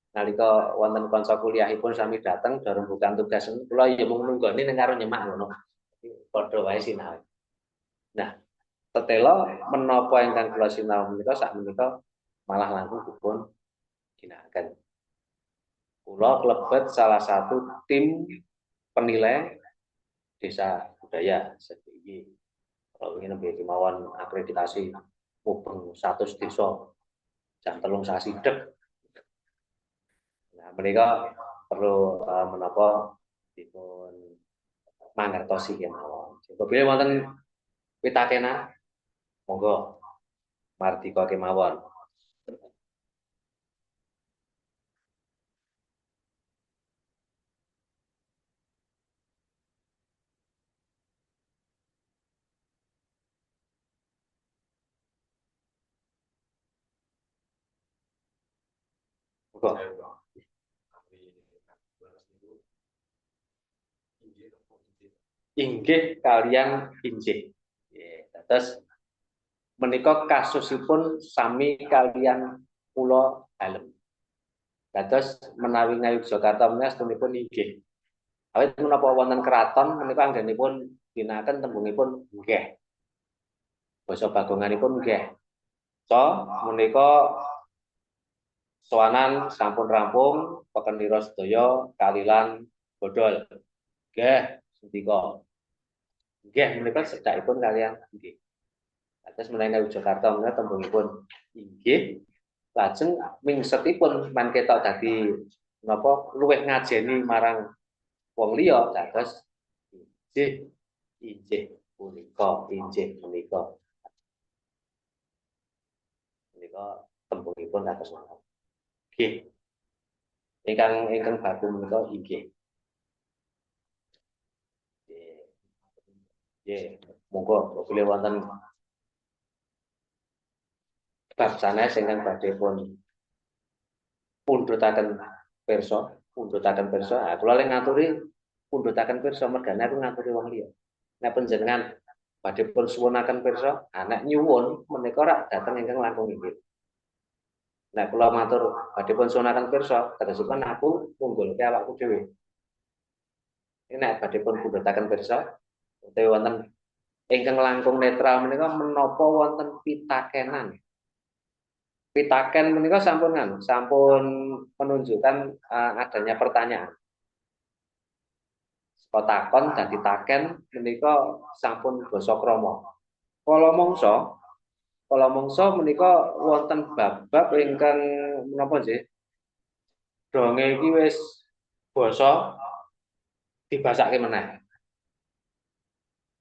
[SPEAKER 1] Nalika wonten kanca kuliahipun sami dateng dorong bukan tugas kula ya mung nunggoni ning karo nyemak ngono. Padha wae sinau. Nah, tetela menapa ingkang kula sinau menika sakmenika malah langkung dipun ginakaken. Kula klebet salah satu tim penilai desa budaya SDY. Kalau ingin lebih kemauan akreditasi mubeng 100 desa jam 3 sasi dek. Nah, mereka perlu menapa dipun mangertosi kemawon. Apabila wonten pitakena monggo mardika kemawon. Monggo. Inggih kalian inggih. Terus menika kasusipun sami kalian kula dalem. Dados menawi Ngayogyakarta menika astunipun inggih. Awit menapa wonten keraton menika anggenipun ginakaken tembungipun nggih. Basa bagonganipun nggih. So menika sowanan sampun rampung pekenira sedaya kalilan bodol. Nggih, sendika. Nggih menika sedakipun kalian nggih. Terus menawi Ngayogyakarta menika tembungipun inggih. Lajeng mingsetipun man ketok dadi napa luwih ngajeni marang wong liya dados injih punika menika tembungipun kados mawon. Nggih. Ingkang baku menika inggih. Nggih, monggo bilih wonten bab sanes ingkang badhe pun pundhutaken pirsa. Kula lek ngaturi pundhutaken pirsa mergane aku ngaturi wong liya. Nek panjenengan badhe pun suwunaken pirsa, nek nyuwun menika rak dateng ingkang langkung inggih. Nek kula matur badhe pun suwunaken pirsa, tegesipun aku ngunggulke awakku dhewe. Nek badhe pun pundhutaken pirsa, utawi wonten ingkang langkung netral menika menapa wonten pitakenan. Pitaken menika sampun menunjukkan adanya pertanyaan. Kotakon dadi taken menika sampun basa krama. Kala mangsa menika wonten bab-bab ingkang menapa nggih? Donge iki wis basa dibasake meneh.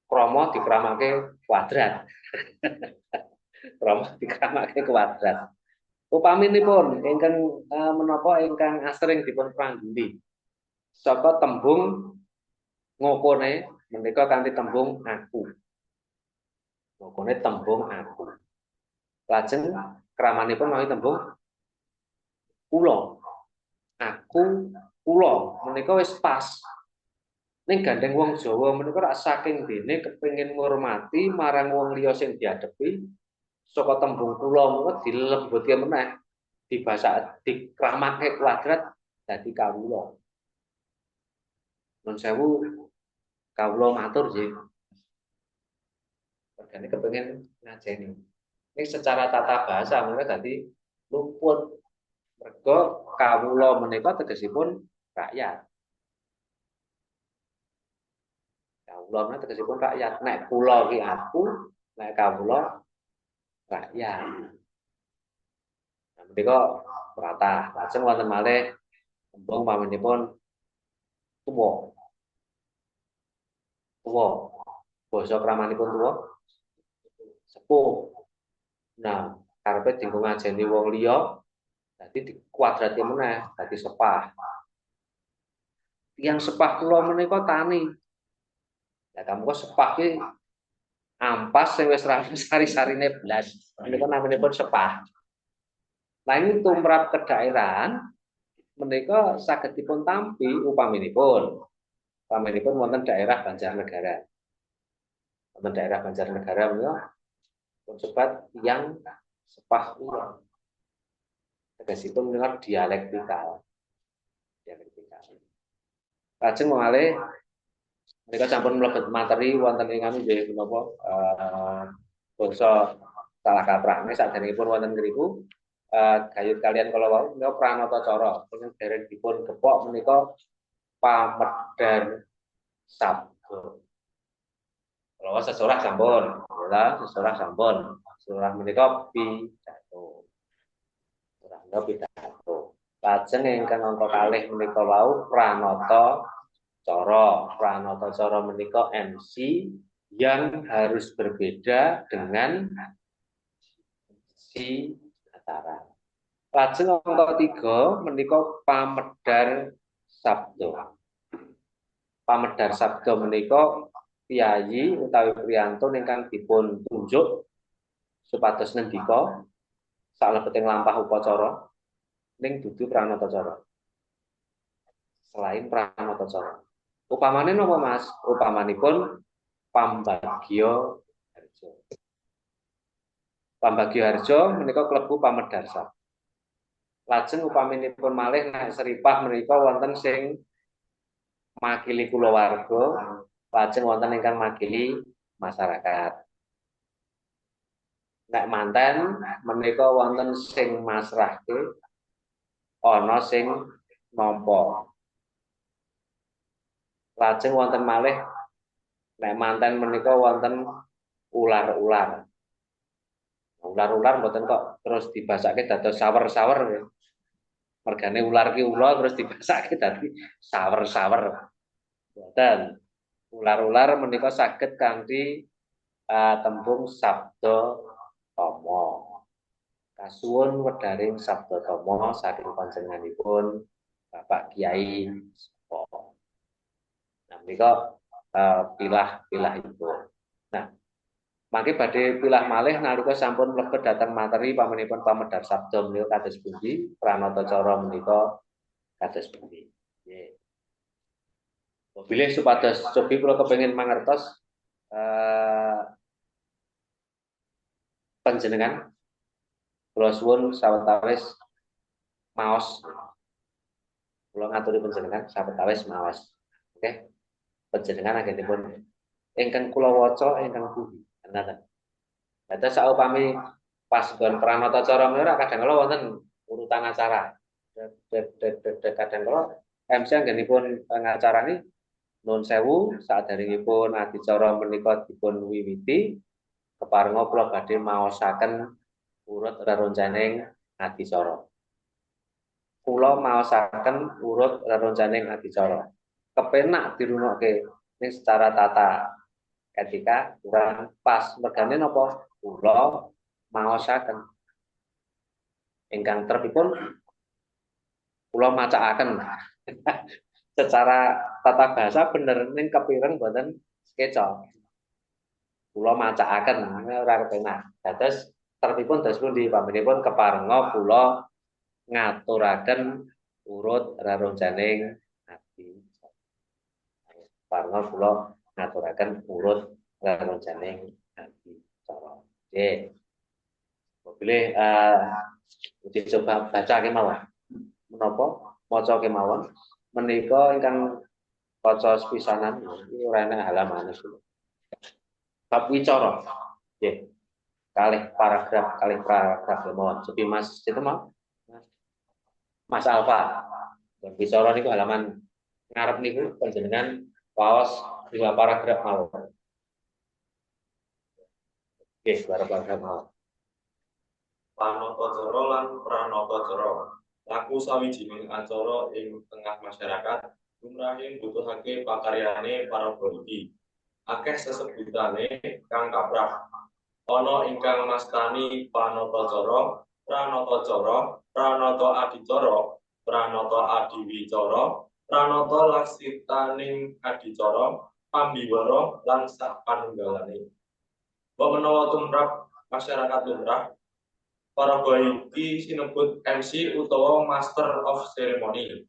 [SPEAKER 1] Krama dikramake kuadrat. Krama dikramake kuadrat. Upaminipun ingkang menapa ingkang asring dipun prangguli saka tembung ngokone menika kanthi tembung aku. Ngokone tembung aku. Lajeng kramanipun mawi tembung kula. Aku kula menika wis pas. Ning gandeng wong Jawa menika rak saking dene kepengin ngurmati marang wong liya sing diadepi saka tembung kula menika dilembutke meneh dibasa dikramake kuadrat dadi kawula. Nun sewu kawula matur nggih. Mergane kepengin ngajeni. Ini secara tata bahasa menika dadi luput. Merga kawula menika tegesipun rakyat. Kawula menika tegesipun rakyat. Nek kula ki aku, nek kawula rakyat. Nah, menika pratah. Lajeng wonten malih tembung pamanipun tuwa. Tuwa. Basa kramanipun tuwa sepuh. Nah, karepe dienggo ngajeni wong liya dadi dikuadrati meneh dadi sepah. Tiyang sepah kula menika tani. Ya kamu sepah ki ampas sing wis sari-sarine blas. Menika namanipun sepah. Nah ini tumrap kedaerahan menika saged dipun tampi upaminipun. Upaminipun wonten daerah Banjarnegara. Wonten daerah Banjarnegara menika pun sebat yang sepah kula. Tegesipun menika dialektikal. Lajeng malih menika sampun mlebet materi wonten ing anu nggih menapa basa salah kaprahne saderengipun wonten ngriku gayut kalian kala wau menika pranata cara ingkang dereng dipun gepok menika pamedhan sabda. Kala sesorah sampun, ya sesorah sampun. Sesorah menika pidato. Sesorah menika pidato. Lajeng ingkang angka kalih menika wau pranata cara. Pranata cara menika MC yang harus berbeda dengan si acara. Lajeng angka 3 menika pamedhar sabda. Pamedhar sabda menika piyayi utawi priyantun ingkang dipun tunjuk supados ngendika salebeting lampah upacara ning dudu pranata cara. Selain pranata cara. Upamane napa Mas? Upamanipun pambagya harja. Pambagya harja menika klebu pamedhar sabda. Lajeng upaminipun malih nek seripah menika wonten sing makili kulawarga, lajeng wonten ingkang makili masyarakat. Nek manten menika wonten sing masrahke, ana sing nampa. Lajeng wonten malih nek manten menika wonten ular-ular. Ular-ular mboten kok terus dibasake dados sawer-sawer. Mergane ular ki ula terus dibasake dadi sawer-sawer. Mboten. Ular-ular menika saged kanthi tembung sabda tama. Kasuwun wedharing sabda tama saking panjenenganipun Bapak Kiai Sopo. Nah, menika pilah-pilah itu. Nah, mangke badhe pilah malih nalika sampun mlebet dhateng materi pamanipun pamedhar sabda menika kados pundi, pranata cara menika kados pundi. Nggih. Bilih supados cobi kula kepengin mangertos panjenengan kula suwun sawetawis maos. Kula ngaturi panjenengan sawetawis maos. Oke. Panjenengan anggenipun ingkang kula waca ingkang pundi. Ngoten. Dados saupami pas gon pranata cara menika kadang kala wonten urutan acara. Kadang kala MC anggenipun ngacarani Nun sewu saderengipun adicara menika dipun wiwiti keparenga kula badhe maosaken urut reroncaning adicara. Kula maosaken urut reroncaning adicara. Kepenak dirungokke ning secara tata etika kurang pas. Mergane napa? Kula maosaken ingkang trepipun kula macakaken. Secara tata bahasa bener ning kepireng boten keco. Kula macakaken ora kepenak. Dados terpipun dados pundi pamenipun keparenga kula ngaturaken urut reroncaning adi. Keparenga kula ngaturaken urut reroncaning adi cara. Nggih. Boleh uji coba baca kemawon. Menapa maca kemawon menika ingkang kaca sepisanan iki ora enak halamane. Bab wicara. Nggih. Kalih paragraf kemawon. Sepi Mas itu mau. Mas Alfa. Wicara niku halaman ngarep niku panjenengan waos 2 paragraf mawon. Nggih, 2 paragraf mawon.
[SPEAKER 6] Panatacara lan pranatacara laku sawijining acara ing tengah masyarakat lumrahing mbutuhake pakaryane paraga iki. Akeh sesebutane kang kaprah. Ana ingkang mastani panatacara, pranatacara, pranata adicara, pranata adiwicara, pranata laksitaning adicara, pambiwara lan sapanunggalane. Wa menawa tumrap masyarakat lumrah paraga iki sinebut MC utawa Master of Ceremony.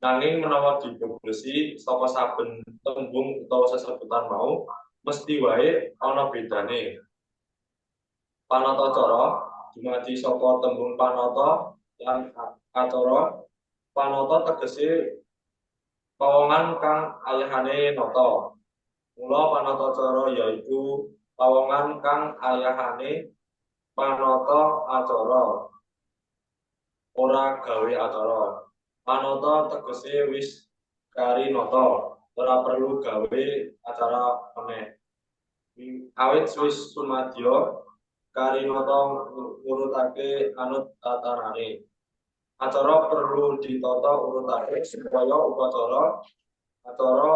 [SPEAKER 6] Nanging menawa dibeblesi saka saben tembung utawa sesebutan mau, mesti wae ana bedane. Panatacara dumadi saka tembung panata lan acara. Panata tegese pawongan kang ayahane nata. Mula panatacara yaiku pawongan kang ayahane panata acara, ora gawe acara. Panata tegese wis kari nata, ora perlu gawe acara meneh. Awit wis sumadya kari nata ngurutake anut tatarane. Acara perlu ditata urutake supaya upacara, acara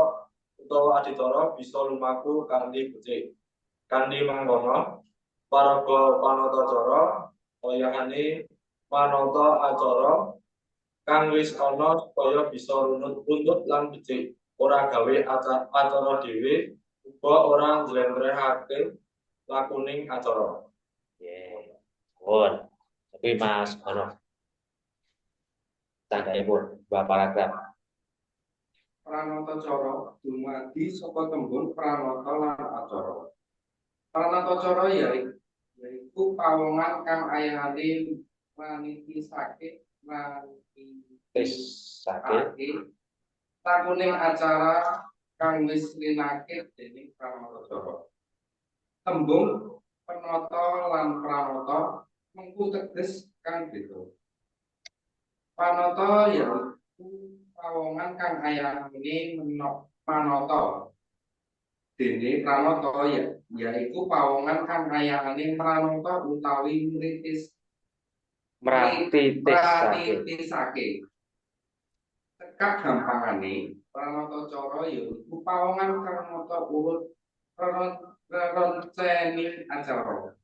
[SPEAKER 6] utawa adicara bisa lumaku kanthi becik. Kanthi mangkono paraga panatacara wayahane panata acara kang wis ana supaya bisa runtut lan becik, ora gawe acara dhewe, uga ora njlentrehake lakuning acara.
[SPEAKER 1] Nggih. Pun. Tapi Mas ono tanggaipun 2 paragraf.
[SPEAKER 2] Pranatacara dumadi saka tembung pranata lan acara. Pranatacara yaiku pawongan kang ayahane manitisake lakuning acara kang wis linake dening pranatacara. Tembung penata lan pranata mengku teges kang beda. Panata yaiku pawongan kang ayahane manata. Dene pranata yaiku pawongan kang ayahane pranata utawi mratitisake. Tekak gampangane pranatacara yaiku pawongan kang nata urut reroncening acara.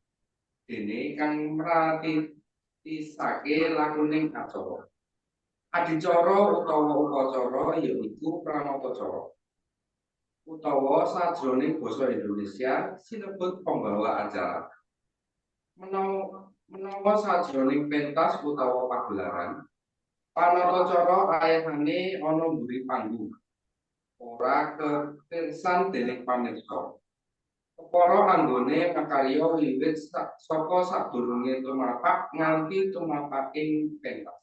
[SPEAKER 2] Dene kang mratitisake lakuning acara. Adicara utawa upacara yaiku pranatacara. Utawa sajroning basa Indonesia sinebut pembawa acara. Menawa sajroning pentas utawa pagelaran, panatacara ayahane ana mburi panggung. Ora ketirsan dening pamirsa. Para anggone makarya wiwit saka sadurunge tumapak nganti tumapaking pentas.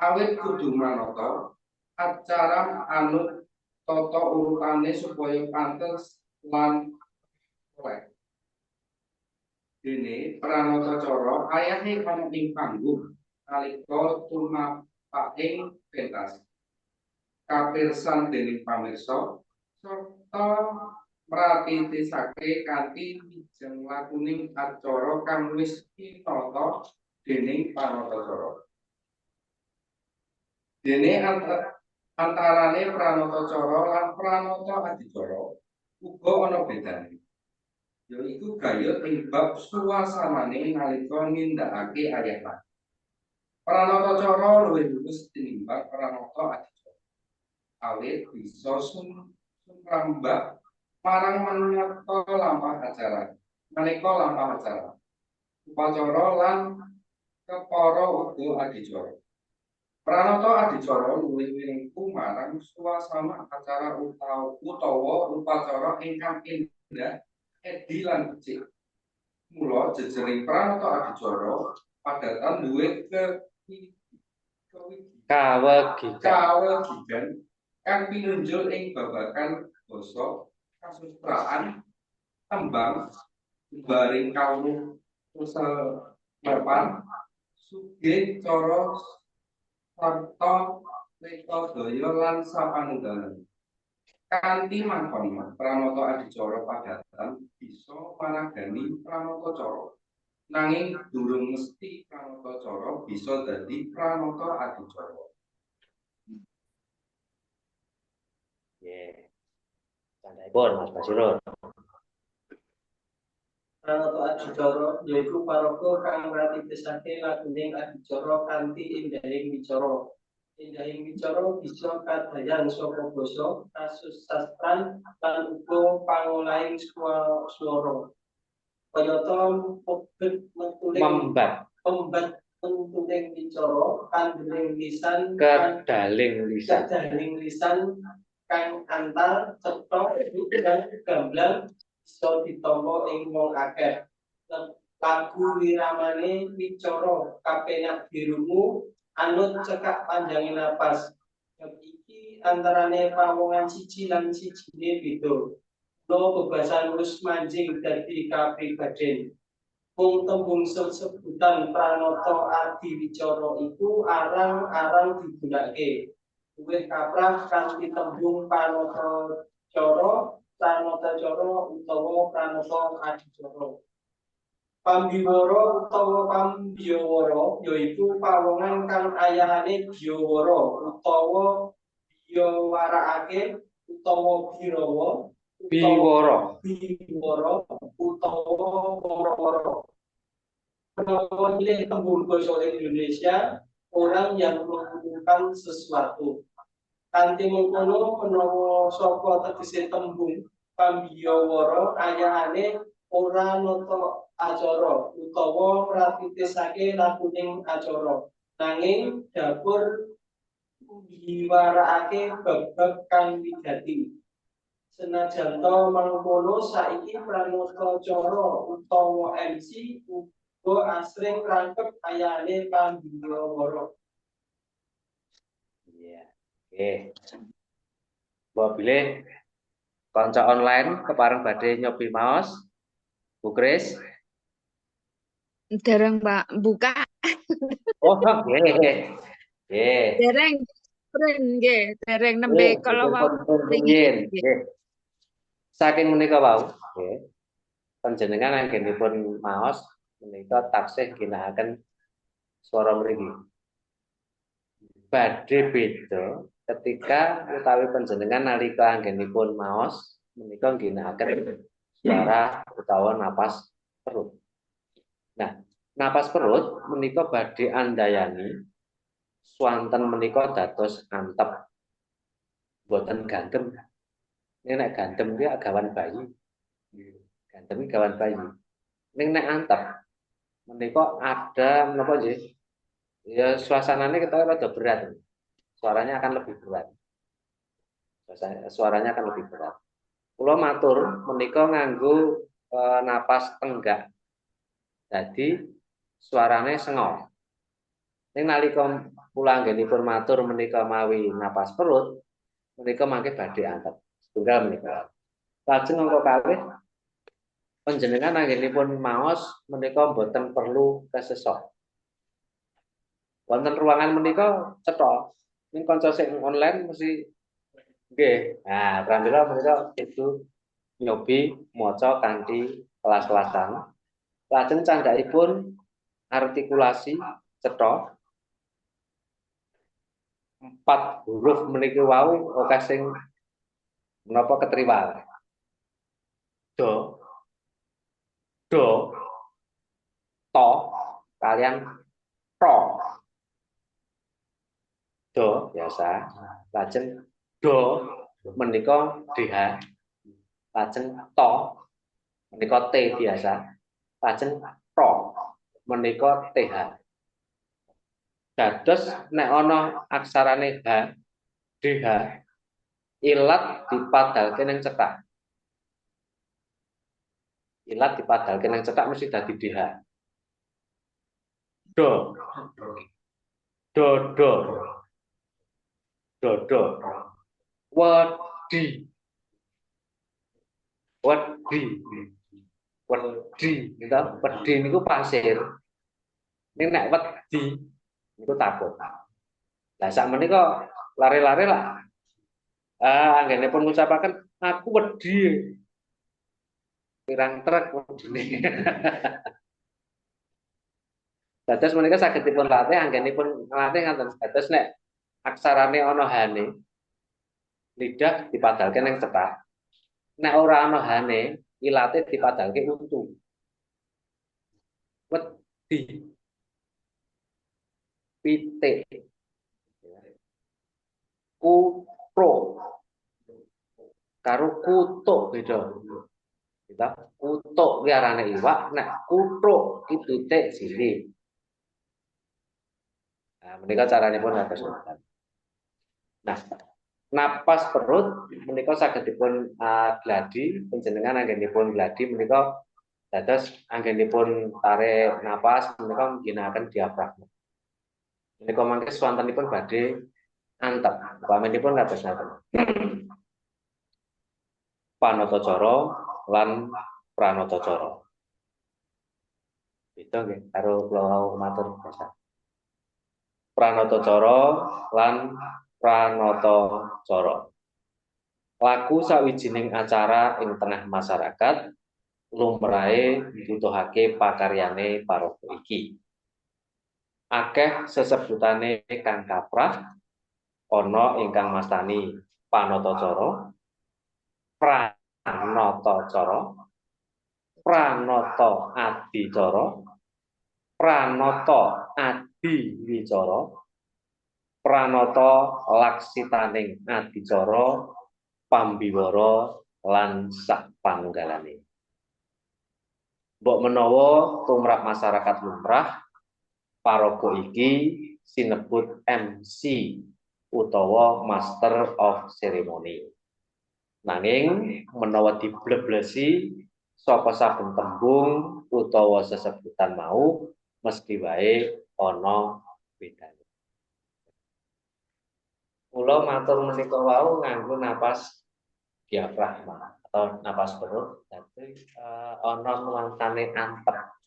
[SPEAKER 2] Awit kudu manata acara anut tata urutane supaya pantes lan oleh. Dene pranatacara ayahe ana ing panggung nalika tumapaking pentas. kapirsan dening pamirsa sarta mratitisake kanthi wijeng lakuning acara kang wis pinata dening panatacara. Dene antarane pranatacara lan pranata adicara uga ana bedane. Yaiku gayut ing bab suasanane nalika nindakake ayahan. Pranatacara luwih luwes tinimbang pranata adicara. Awit bisa sumrambah marang maneka lampah acara. Maneka lampah acara. Upacara lan kepara uga adicara. Pranata adicara luwih wingku marang suasana acara utawa upacara ingkang indah, edi lan becik. Mula jejering pranata adicara padatan duwé kawegigan kang pinunjul ing babagan basa, kasustraan, tembang, baring kawruh semepan, sugih cara sarta metodaya lan sapanunggalan. Kanthi mangkono pranata adicara padatan bisa maragani pranatacara. Nanging durung mesti pranatacara bisa dadi pranata adicara.
[SPEAKER 1] Candhaipun Mas Basirun.
[SPEAKER 7] Pranata adicara yaiku paraga kang mratitisake lakuning adicara kanthi indahing wicara. Indahing wicara bisa kadayan saka basa, kasusastran, lan uga pangolahing swara. Kayata
[SPEAKER 1] Membat
[SPEAKER 7] pembat mentuling wicara, kandeling lisan,
[SPEAKER 1] kedaling lisan.
[SPEAKER 7] kedaling lisan kang antar, cetha, dan gamblang bisa ditampa ing wong akeh. Lagu wiramane wicara kapenak dirungu anut cekak panjanging napas. Bab iki antarane pawongan siji lan sijine beda. Lo bebasan wis manjing dadi kapribaden. Mung tembung sebutan pranata adiwicara iku arang-arang digunakake. Luwih kaprah kanthi tembung pranatacara, pranatacara utawa pranata adicara. Pambiwara utawa pambiyawara yaiku pawongan kang ayahane biyawara utawa biyawarake utawa birawa
[SPEAKER 1] Biwara.
[SPEAKER 7] utawa wara-wara. Menawa nilai tembung basa Indonesia orang yang mengumumkan sesuatu. Kanthi mengkono menawa saka tegese tembung pambiyawara ayahane ora nata acara utawa mratitisake lakuning acara. Nanging dapur diwarake bab-bab kang wigati. Senajan to mangkono saiki pranatacara utawa MC uga asring rangkep ayane pambiyawara.
[SPEAKER 1] Iya. Oke. Mbok bilih kanca online kepareng badhe nyobi maos. Bu Kris.
[SPEAKER 3] Dereng Mbak buka.
[SPEAKER 1] Oh, nggih. Nggih.
[SPEAKER 3] Dereng print nggih, dereng nembe kalau mau
[SPEAKER 1] Nggih. Saking menika wau, nggih. Panjenengan anggenipun maos menika taksih ginakaken swara mriki. Badhe beda ketika utawi panjenengan nalika anggenipun maos menika ginakaken suara utawa napas perut. Nah, napas perut menika badhe andayani swanten menika dados antep. Boten gantem. Nek nek gantem kuwi gawan bayi. Gantem iki gawan bayi. Ning nek antep menika ada menapa nggih? Ya suasananya kita rada berat. Suaranya akan lebih berat. Suaranya akan lebih berat. Kula matur menika nganggo napas tenggak. Jadi suarane sengok. Ning nalika kula anggenipun matur menika mawi napas perut, menika mangke badhe antep. Setunggal menika. Lajeng angka kalih panjenengan anggenipun maos menika boten perlu kesesok. Wonten ruangan menika cetha. Ning kanca sing online mesti Oke. Nah, pramila menika itu nyobi maca kanthi kelas-kelasan. Lajeng candhaipun artikulasi cetha 4 huruf meniki wau akeh sing menapa ketriwal. Do, do, to, kalian pro. Do biasa. Lajeng do menika DH. Lajeng to menika T biasa. Lajeng pro menika TH. Dados nek ana aksarane H, DH ilat dipadalke ning cekak. Ilat dipadalke ning cekak mesti dadi DH. Do, do, do, do, do. Wedi, wedi, wedi. Gitu. Wedi niku pasir. Ini nek wedi niku takut. Lah sakmenika lare-lare lah. Anggenipun ngucapaken aku wedi. Pirang truk wedine. Dados menika saged dipun latih anggenipun latih ngaten. Dados nek aksarane ana hane lidah dipadalke ning cekak. Nek ora ana hane ilate dipadalke untu. Wedi, pitik, kutro, karo kutuk beda. Kita kutuk ki arane iwak, nek kutruk ki pitik cilik. Nah, menika caranipun kados ngoten. Nah, napas perut menika saged dipun gladi panjenengan anggenipun gladi menika dados anggenipun tarik napas menika ngginakaken diafragma. Menika mangke swantenipun badhe antep. Upaminipun kados ngoten. Panatacara lan pranatacara. Beda nggih karo kula matur biasa. Pranatacara lan pranatacara. Laku sawijining acara ing tengah masyarakat lumrahe dibutuhake pakaryane paraga iki. Akeh sesebutane kang kaprah ana ingkang mastani panatacara, pranatacara, pranata adicara, pranata adiwicara, pranata laksitaning adicara, pambiwara lan sapanunggalane. Mbok menawa tumrap masyarakat lumrah paraga iki sinebut MC utawa Master of Ceremony. Nanging menawa dibleblesi saka saben tembung utawa sesebutan mau mesti wae ana bedane. Kula matur menika wau nganggo napas diafragma atau napas perut, dadi ana nuansane antep.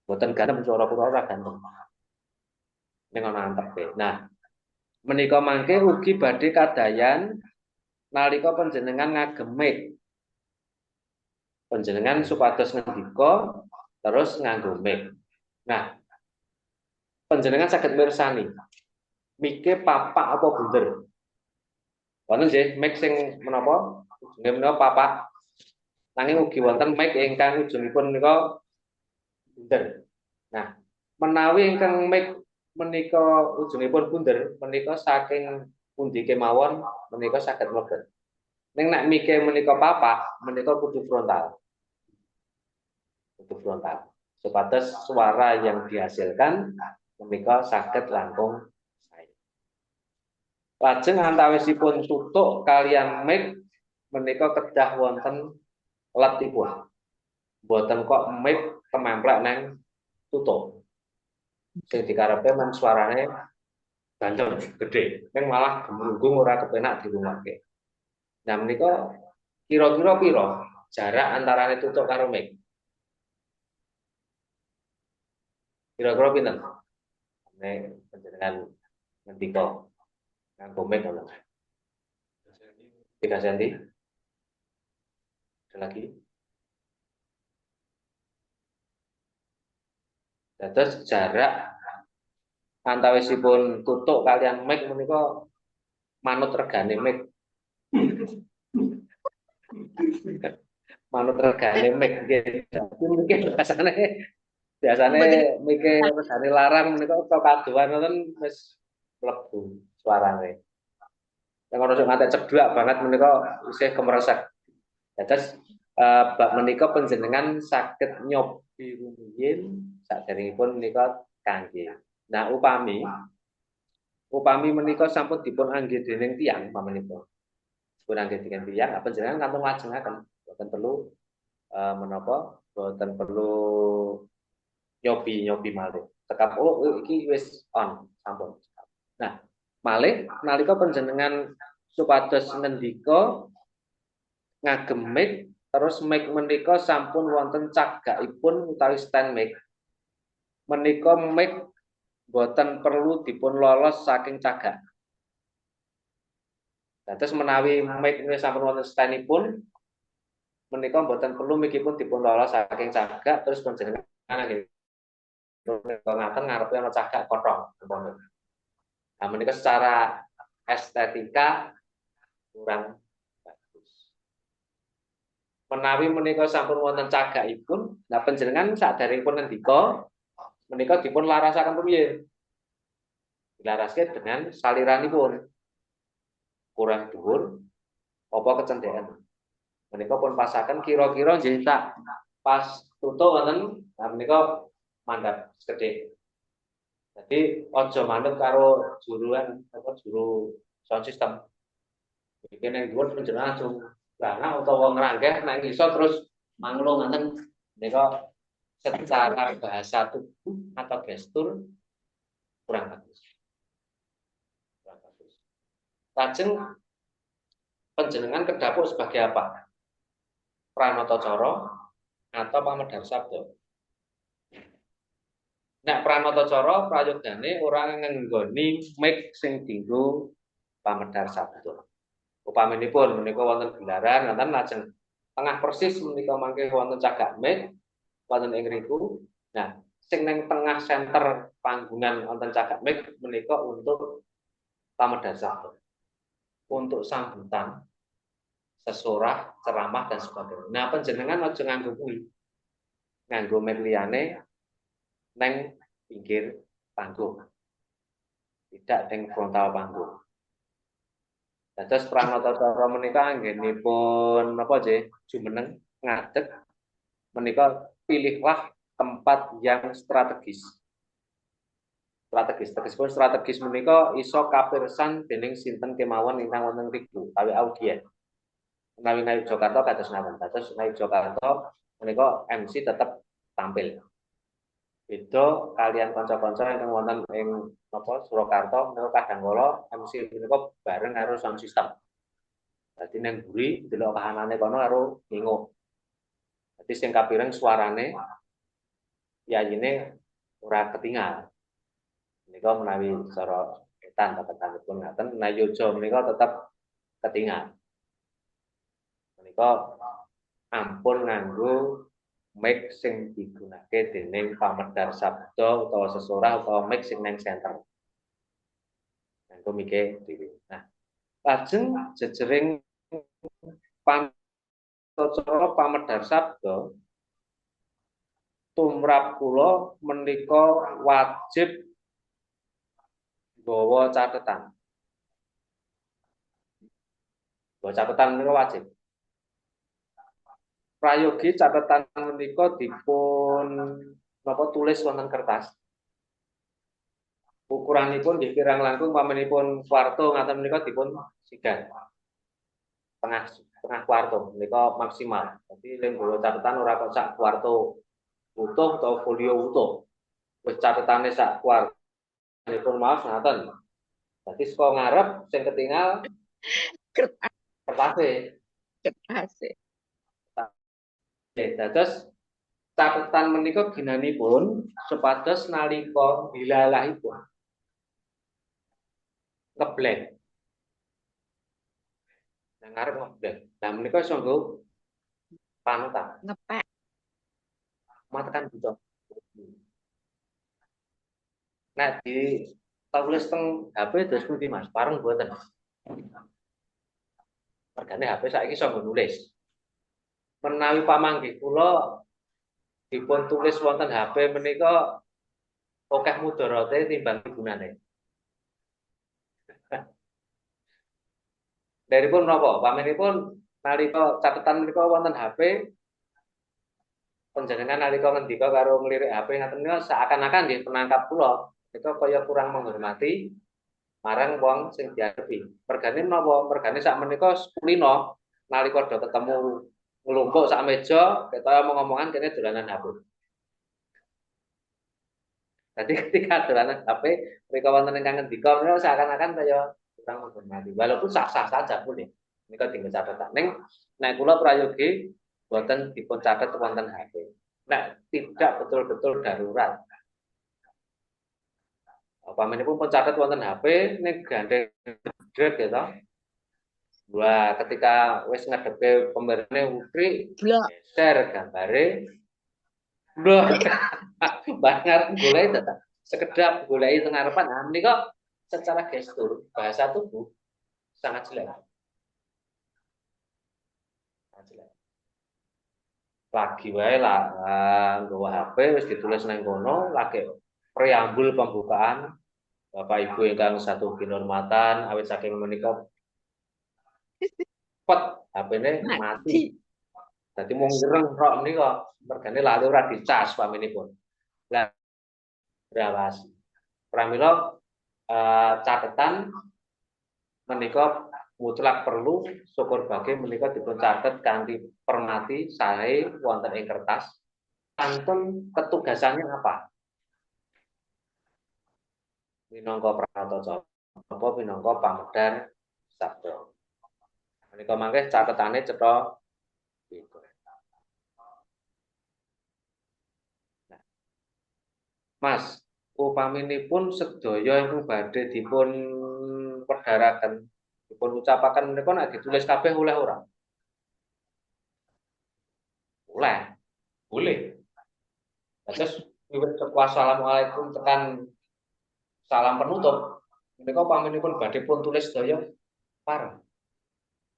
[SPEAKER 1] Boten ganem swara kula ora ganem. Ning ana antepe. Nah, menika mangke ugi badhe kadayan nalika panjenengan ngagem mic. Panjenengan supados ngendika terus nganggo mic. Nah, panjenengan saged mirsani mike papak apa bunder. Wonten nggih mic sing menapa? Ujunge menika papak. Nanging ugi wonten mic ingkang ujungipun menika bunder. Nah, menawi ingkang mic menika ujungipun bunder, menika saking pundi kemawon menika saged mlebet. Ning nek mike menika papak, menika kudu frontal. Kudu frontal. Supados suara yang dihasilkan menika saged langkung sae. Lajeng antawisipun tutuk kalian mic menika kedah wonten letipun. Mboten kok mic kememplek nang tutuk. Sing dikarepe men suarane banter gede, ning malah gemrunggung ora kepenak dirungokke. Nah menika kira-kira pira jarak antarane tutuk karo mic? Kira-kira pinten? Nek panjenengan ngendika nganggo mic ngono. 3 cm. Ada lagi. Terus jarak antawisipun tutuk kalian mic menika manut regane mic. Manut regane mic nggih. Mungkin biasane mike regane larang menika kok kadoan ngoten wis mlebu suarane. Nek ono sing ngantek cedhak banget menika isih kemresek. Terus bab menika panjenengan saged nyobi rumiyin saderengipun menika kangge. Nah, upami menika sampun dipun anggih dening tiyang pamenika. Dipun anggih dening tiyang, panjenengan kantong lajengaken, boten perlu menapa, boten perlu nyobi malih. Tekap iki wis on sampun. Nah, malih nalika panjenengan supados ngendika ngagem mic terus mic menika sampun wonten cagakipun utawi stand mic. Menika mic boten perlu dipun lolos saking cagak. Terus menawi mic sampun wonten standipun menika boten perlu mikipun dipun lolos saking cagak terus panjenengan nggih ngaten ngarepe ana cagak kothong. Nah, menika secara estetika kurang bagus. Menawi menika sampun wonten cagakipun, nah panjenengan saderengipun ngendika menika dipun larasaken rumiyin. Dilaraske dengan saliranipun. Kurang dhuwur apa kecendekan. Menika pun pasaken kira-kira nggih tak pas tutuk wonten, nah menika mandhap sekedhik. Jadi aja manut karo juruan juru sound system. Iki ning dhuwur panjenengan langsung bangah utawa ngranggeh nang ngisor terus manglo ngaten menika secara bahasa tubuh atau gestur kurang bagus. Lajeng panjenengan kedapuk sebagai apa? Pranatacara atau pamedhar sabda. Nek pranatacara prayogane ora ngenggoni mic sing dienggo pamedhar sabda. Upaminipun menika wonten gelaran wonten lajeng tengah persis menika mangke wonten cagak mic wonten ing riku. Nah, sing ning tengah center panggungan wonten cagak mic menika untuk pamedhar sabda. Untuk sambutan, sesorah, ceramah dan sebagainya. Nah, panjenengan aja nganggo kuwi. Nganggo mic liyane neng pinggir panggung. Tidak teng frontal panggung. Dados pranatacara menika anggenipun napa nggih jumeneng ngadeg menika pilihlah tempat yang strategis. Tegesipun strategis menika iso kapirsan dening sinten kemawon ingkang wonten riku utawi audien. Menawi Ngayuk Jakarta kados ngaten. Dados Ngayuk Jakarta menika MC tetap tampil. Beda kalian kanca-kanca ingkang wonten ing napa Surakarta menika kadangkala MC menika bareng karo sound system. Dadi ning mburi delok kahanane kono karo ngingo. Dadi sing kapireng suarane yayine ora ketinggal. Menika menawi cara etan tetetanipun ngaten, nayoja menika tetap ketinggal. Menika ampun nganggo mic sing digunakake dening pamedhar sabda utawa sesorah utawa mic sing nang center. Nganggo mike dhewe. Nah, lajeng jejering pantocoro pamedhar sabda tumrap kula menika wajib gawa catetan. Gawa catetan menika wajib. Prayogi catetan menika dipun napa tulis wonten kertas. Ukuranipun nggih kirang langkung pamenipun kwarto ngaten menika dipun sigat. Tengah kwarto menika maksimal. Jadi ning gawa catetan ora kok sak kwarto utuh atau folio utuh. Wis catetane sak kwarto nipun maaf ngaten. Dadi saka ngarep sing ketinggal kertase. Dados catetan menika ginanipun supados nalika dilalahipun ngeblend. Nang ngarep ngeblek. Lah menika iso nggo panutan.
[SPEAKER 3] Ngepek.
[SPEAKER 1] Matekan buta. Nek di tulis teng HP terus pundi Mas? Pareng mboten. Mergane HP saiki iso nggo nulis. Menawi pamanggih kula dipun tulis wonten HP menika akeh mudharate timbang gunane. Daripun menapa? Pamanipun nalika catetan menika wonten HP panjenengan nalika ngendika karo nglirik HP ngaten menika seakan-akan nggih penangkap kula itu kaya kurang menghormati marang wong sing diadepi. Mergane menapa? Mergane sak menika kulino nalika do ketemu nglumpuk sak meja ketaya omong-omongan kene dolanan HP. Jadi ketika dolanan HP mereka wonten ingkang ngendika menika seakan-akan kaya kurang menghormati. Walaupun sah-sah saja pun ya. Menika dinggo catatan. Ning nek kula prayogi boten dipun catet wonten HP. Nek tidak betul-betul darurat. Pamanipun pun catet wonten HP ning gandeng drep ya toh. Wah, ketika wis ngadepe pemberane ukri
[SPEAKER 3] Blok.
[SPEAKER 1] share gambare. Loh, banget golek tetap sekedap golek teng ngarepan. Nah, menika secara gestur bahasa tubuh sangat jelek. Sangat jelek. Lagi wae lah nggawa HP wis ditulis nang kono lagi preambul pembukaan Bapak Ibu ingkang satu kinurmatan awit saking menika pet HP-ne mati. Dadi mung ireng tok menika mergane lali ora dicas paminipun. Lah berawasi. Pramila catatan menika mutlak perlu syukur bagi menika dipun catet kanthi permati sae wonten ing kertas kantun petugasannya apa minangka pranata apa minangka pamedar sabda menika mangke catetane cetha gitu. Nah, Mas upaminipun sedaya ingkang badhe dipun wedharaken dipun ucapaken menika nek ditulis kabeh oleh ora? Oleh. Boleh. Terus wiwit wassalamualaikum tekan salam penutup menika paminipun badhe pun tulis sedaya pareng.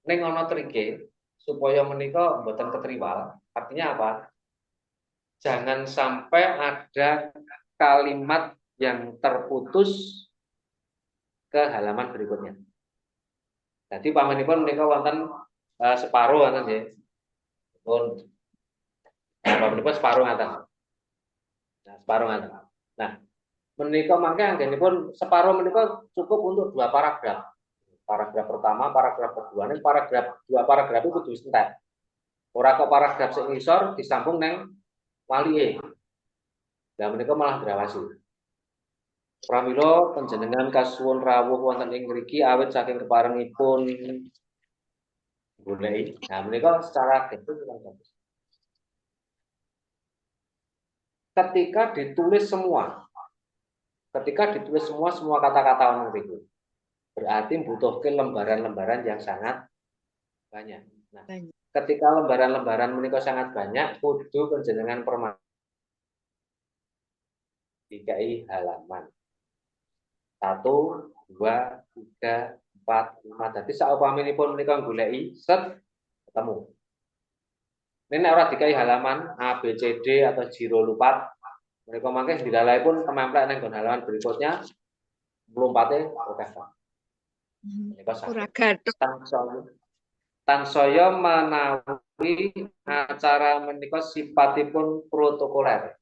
[SPEAKER 1] Ning ana trike supaya menika mboten ketriwal. Artinya apa? Jangan sampai ada kalimat yang terputus ke halaman berikutnya. Jadi pamanipun menika wonten separuh wonten nggih. Pun pamanipun separuh ngaten. Nah, separuh ngaten. Nah, menika mangke anggenipun separuh menika cukup untuk 2 paragraf. Paragraf pertama, paragraf kedua, ning paragraf 2 paragraf itu kudu entek. Ora kok paragraf sing ngisor disambung neng walike. Lah menika malah grawasi. Pramila panjenengan kasuwun rawuh wonten ing mriki awit saking keparengipun goleki. Nah menika secara gestur kurang bagus. Ketika ditulis semua semua kata-kata wonten mriku. Berarti membutuhkan lembaran-lembaran yang sangat banyak. Nah, ketika lembaran-lembaran menika sangat banyak, kudu panjenengan permati dikai halaman. 1, 2, 3, 4, 5. Dadi saupaminipun menika goleki set ketemu. Nek ora dikai halaman A, B, C, D atau jiro lupat, menika mangke dilalahipun tememplek ning halaman berikutnya mlumpate akeh. Menika saged tansaya menawi acara menika sifatipun protokoler.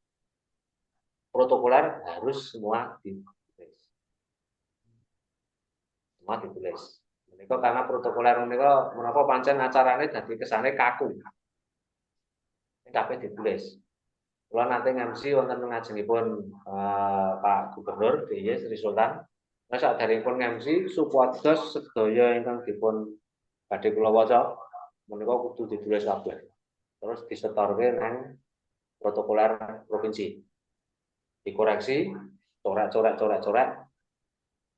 [SPEAKER 1] Protokoler harus semua ditulis. Menika karena protokoler menika menapa pancen acarane dadi kesane kaku. Nek kabeh ditulis. Kula nate MC wonten ngajengipun Pak Gubernur DIY Sri Sultan. Nah sakderengipun MC supados sedaya ingkang dipun badhe kula waca menika kudu ditulis kabeh. Terus disetorke nang protokoler provinsi. Dikoreksi, coret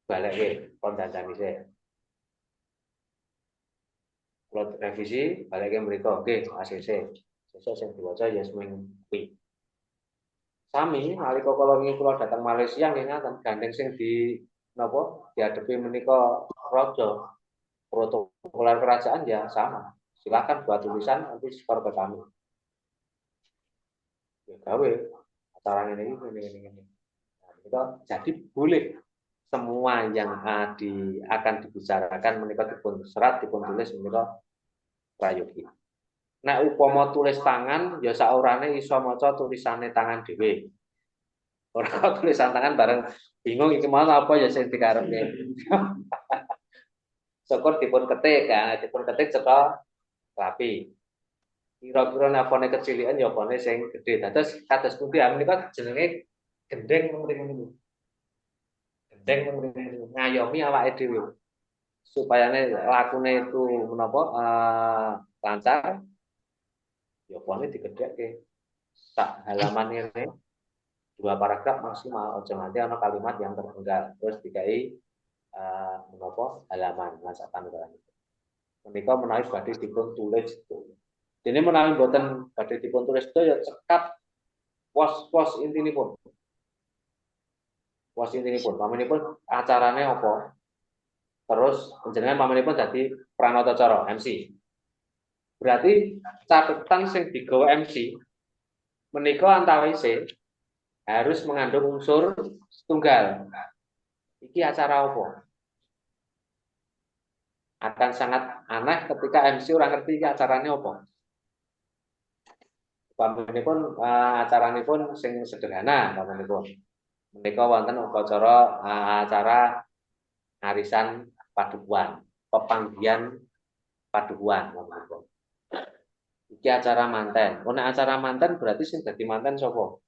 [SPEAKER 1] balekke kon dandani sik. Kalau revisi balik ke mriko nggih ACC. Sesuk sing diwaca ya seming kuwi. Sami nalika kula wingi kula datang Malaysia nggih ngaten gandeng sing di napa dihadapi menika raja protokoler kerajaan ya sama. Silakan buat tulisan nanti skor ke kami. Ya gawe acara ini. Nah, menika jadi boleh semua yang akan dibicarakan menika dipun serat dipun tulis menika prayogi. Nek upama tulis tangan ya saurane iso maca tulisane tangan dhewe. Ora kok tulisan tangan bareng bingung iki mau apa ya sing dikarepke. Syukur dipun ketik kan, dipun ketik cetha rapi. Kira-kira napane kecilikan ya apane sing gedhe. Dados kados pundi menika jenenge gendeng mriki niku. Gendeng mriki niku ngayomi awake dhewe. Supayane lakune itu menapa lancar. Ya pokoknya digedhekke sak halaman ini 2 paragraf maksimal, aja nanti ana kalimat yang terpenggal terus dikai menapa halaman masakan barang itu. Menika menawi badhe dipun tulis itu. Dene menawi boten badhe dipun tulis itu ya cekap pos intinipun. Pos intinipun, pamanipun acarane apa? Terus panjenengan pamanipun dadi pranatacara MC. Berarti catatan sing digawa MC menika antawise harus mengandung unsur setunggal. Iki acara apa? Akan sangat aneh ketika MC ora ngerti iki acarane apa. Pamanipun acaranipun sing sederhana pamanipun. Menika wonten upacara acara arisan padukuhan, pepanggihan padukuhan pamanipun. Iki acara manten. Nek acara manten berarti sing dadi manten sapa?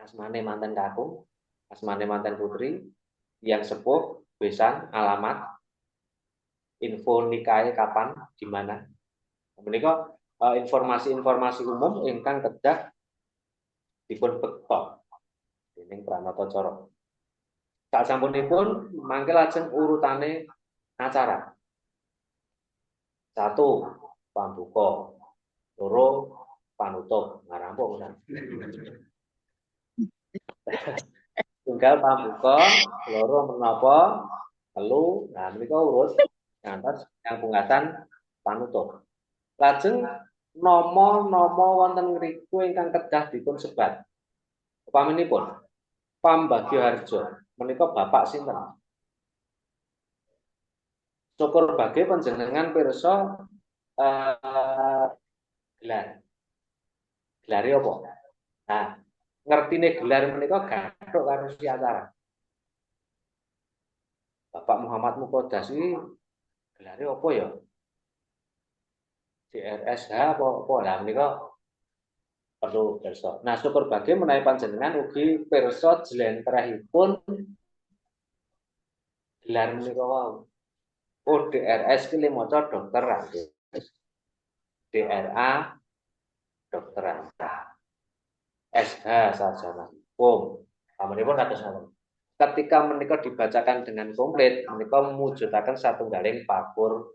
[SPEAKER 1] Asmane manten kakung, asmane manten putri, yang sepuh, besan, alamat, info nikahe kapan, di mana. Menika informasi-informasi umum ingkang kedah dipun bekta dening pranatacara. Sasampunipun mangke lajeng urutane acara. 1 pambuka, 2 panutup, ngarampung kan. Tunggal pambuka, 2 menapa, 3, nah menika urut ngantos yang pungkasan panutup. Lajeng nama-nama wonten ngriku ingkang kedah dipun sebat. Upaminipun Pambagio Harjo, menika bapak sinten? Syukur bagi panjenengan pirsa gelar. Gelare apa? Nah, ngertine gelar menika gathuk karo si acara. Bapak Muhammad Muqaddas iki gelare apa ya? DRSH apa lah menika perlu pirsa. Nah, syukur bagi menawi panjenengan ugi pirsa jlentrehipun gelar menika wau. Oh, DRS ki maca dokter Randes. DRA dokter SH sarjana hukum. Pamanipun kados ngoten. Ketika menika dibacakan dengan komplit, menika mujudaken satunggaling pakur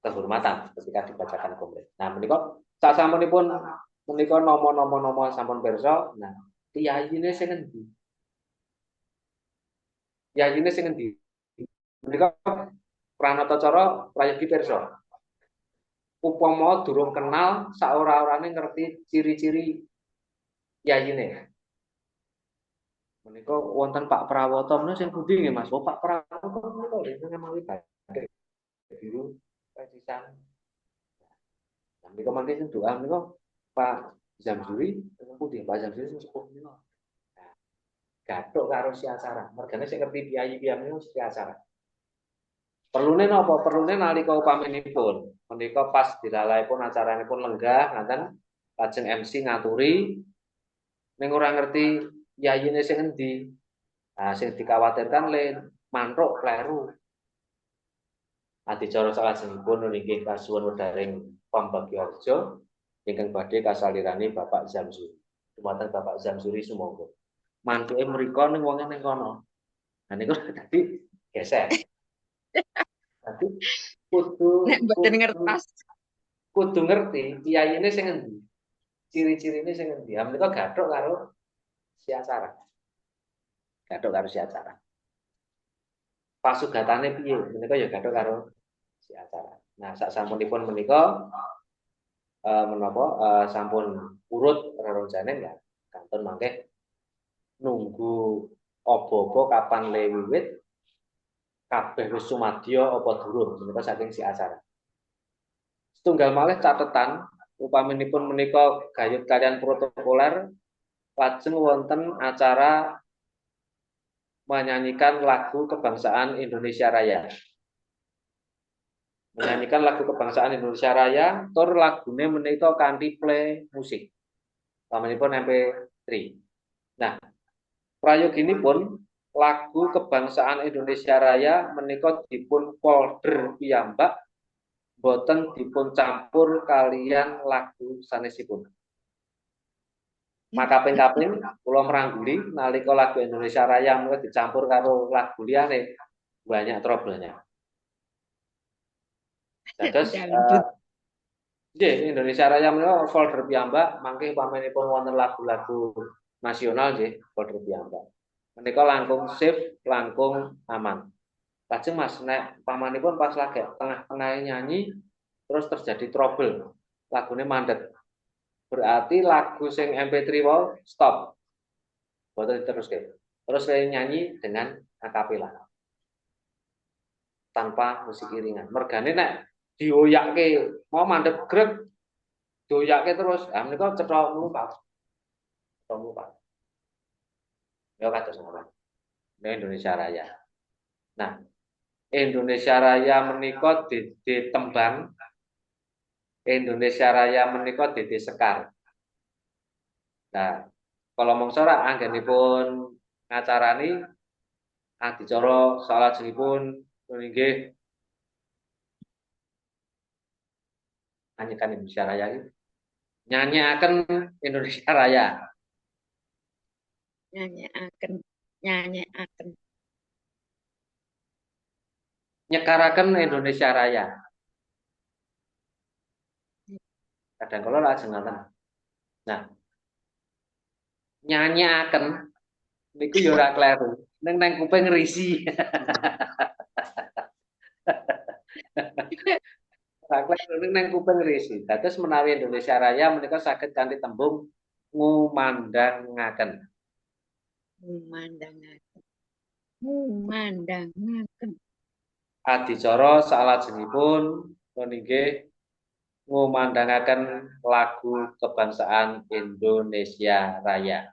[SPEAKER 1] kehormatan ketika dibacakan komplit. Nah, menika sasampunipun menika nama-nama sampun pirsa, nah yayine sing endi? Yayine sing endi? Menika pranatacara prayogi pirsa. Upama durung kenal saora-orane ngerti ciri-ciri yayine. Menika wonten Pak Prawata menika sing pundi nggih Mas? Oh, Pak Prawata menika nggih mawi badhe biru presisan. Nah, menika mangke sing doa menika Pak Zamzuri sing pundi? Pak Zamzuri sing sepuh menika. Nah, gathuk karo si acara. Mergane sing ngerti piyayi-piyayi menika si acara. Perlune napa? Perlune nalika upaminipun menika pas dilalaipun acaranipun lenggah ngaten lajeng MC ngaturi ning ora ngerti yayine sing endi. Nah, sing dikhawatirkan len mantuk kleru. Adicara salajengipun nggih kasuwun wedharing Pambagio Harjo ingkang badhe kasalirani Bapak Zamzuri. Dumateng Bapak Zamzuri sumangga. Mantuke mriko ning wonge ning kono. Nah niku dadi geser. Jadi kudu
[SPEAKER 3] Nek mboten
[SPEAKER 1] kudu
[SPEAKER 3] ngertos.
[SPEAKER 1] kudu ngerti kiyaine sing endi. Ciri-cirine sing endi. Ya menika gathuk karo si acara. Gathuk karo si acara. Pasugatane piye? Menika ya gathuk karo si acara. Nah, sasampunipun menika menapa sampun urut reroncane ya kantun mangke nunggu apa-apa kapan le wiwit kabeh wis sumadya apa durung menika saking si acara. Setunggal malih catetan upaminipun menika gayut kalian protokoler lajeng wonten acara menyanyikan lagu kebangsaan Indonesia Raya. Menyanyikan lagu kebangsaan Indonesia Raya, tur lagune menika kanthi play musik. Pamanipun MP3. Nah, prayoginipun lagu kebangsaan Indonesia Raya menika dipun folder piyambak boten dipun campur kalian lagu sanesipun. Maka kaping-kaping kula merangguli nalika lagu Indonesia Raya menika dicampur karo lagu liyane banyak trouble-nya. Dados
[SPEAKER 3] Dangdut.
[SPEAKER 1] nggih Indonesia Raya menika folder piyambak mangke pamanipun wonten lagu-lagu nasional nggih folder piyambak. Menika langkung safe, langkung aman. Lajeng Mas nek pamanipun pas lagi tengah-tengah nyanyi terus terjadi trouble, lagune mandek. Berarti lagu sing MP3 wau stop. Boten diteruske. Terus saya nyanyi dengan akapela. Tanpa musik iringan. Mergane nek dioyake mau mandek grek dioyake terus, menika cetha mlumpat. Cetha mlumpat. Ya kados ngoten. Indonesia Raya. Nah, Indonesia Raya menika ditembang Indonesia Raya menika Dede Sekar. Nah, kalau mongso rak anggenipun ngacarani adicara salajengipun nggih nyanyikan Indonesia Raya iki. Nyanyiaken Indonesia Raya.
[SPEAKER 3] Nyanyiaken.
[SPEAKER 1] Nyekaraken Indonesia Raya. Kadang kala lajeng ngoten. Nah, nyanyiaken niku ya ora kleru. Neng kuping risi. Neng kuping risi. Dados menawi Indonesia Raya menika saged kanthi tembung ngumandangaken.
[SPEAKER 3] Ngumandangaken.
[SPEAKER 1] Adicara salajengipun nggih ngumandangaken lagu kebangsaan Indonesia Raya.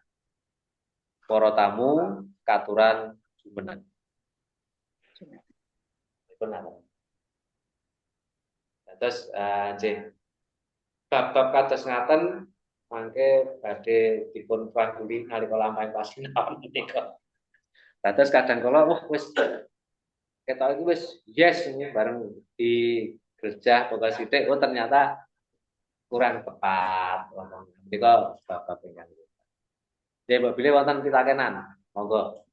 [SPEAKER 1] Para tamu katuran jumeneng. Terus nggih bab-bab kados ngaten mangke badhe dipun panguli nalika lampahing pasinaon menika. Dados kadang kala wis ketok iki wis yes bareng di gerjah pokok sithik ternyata kurang tepat ngomong. Menika bab-bab ingkang. Nggih, Mbak Bilih wonten pitakenan. Monggo.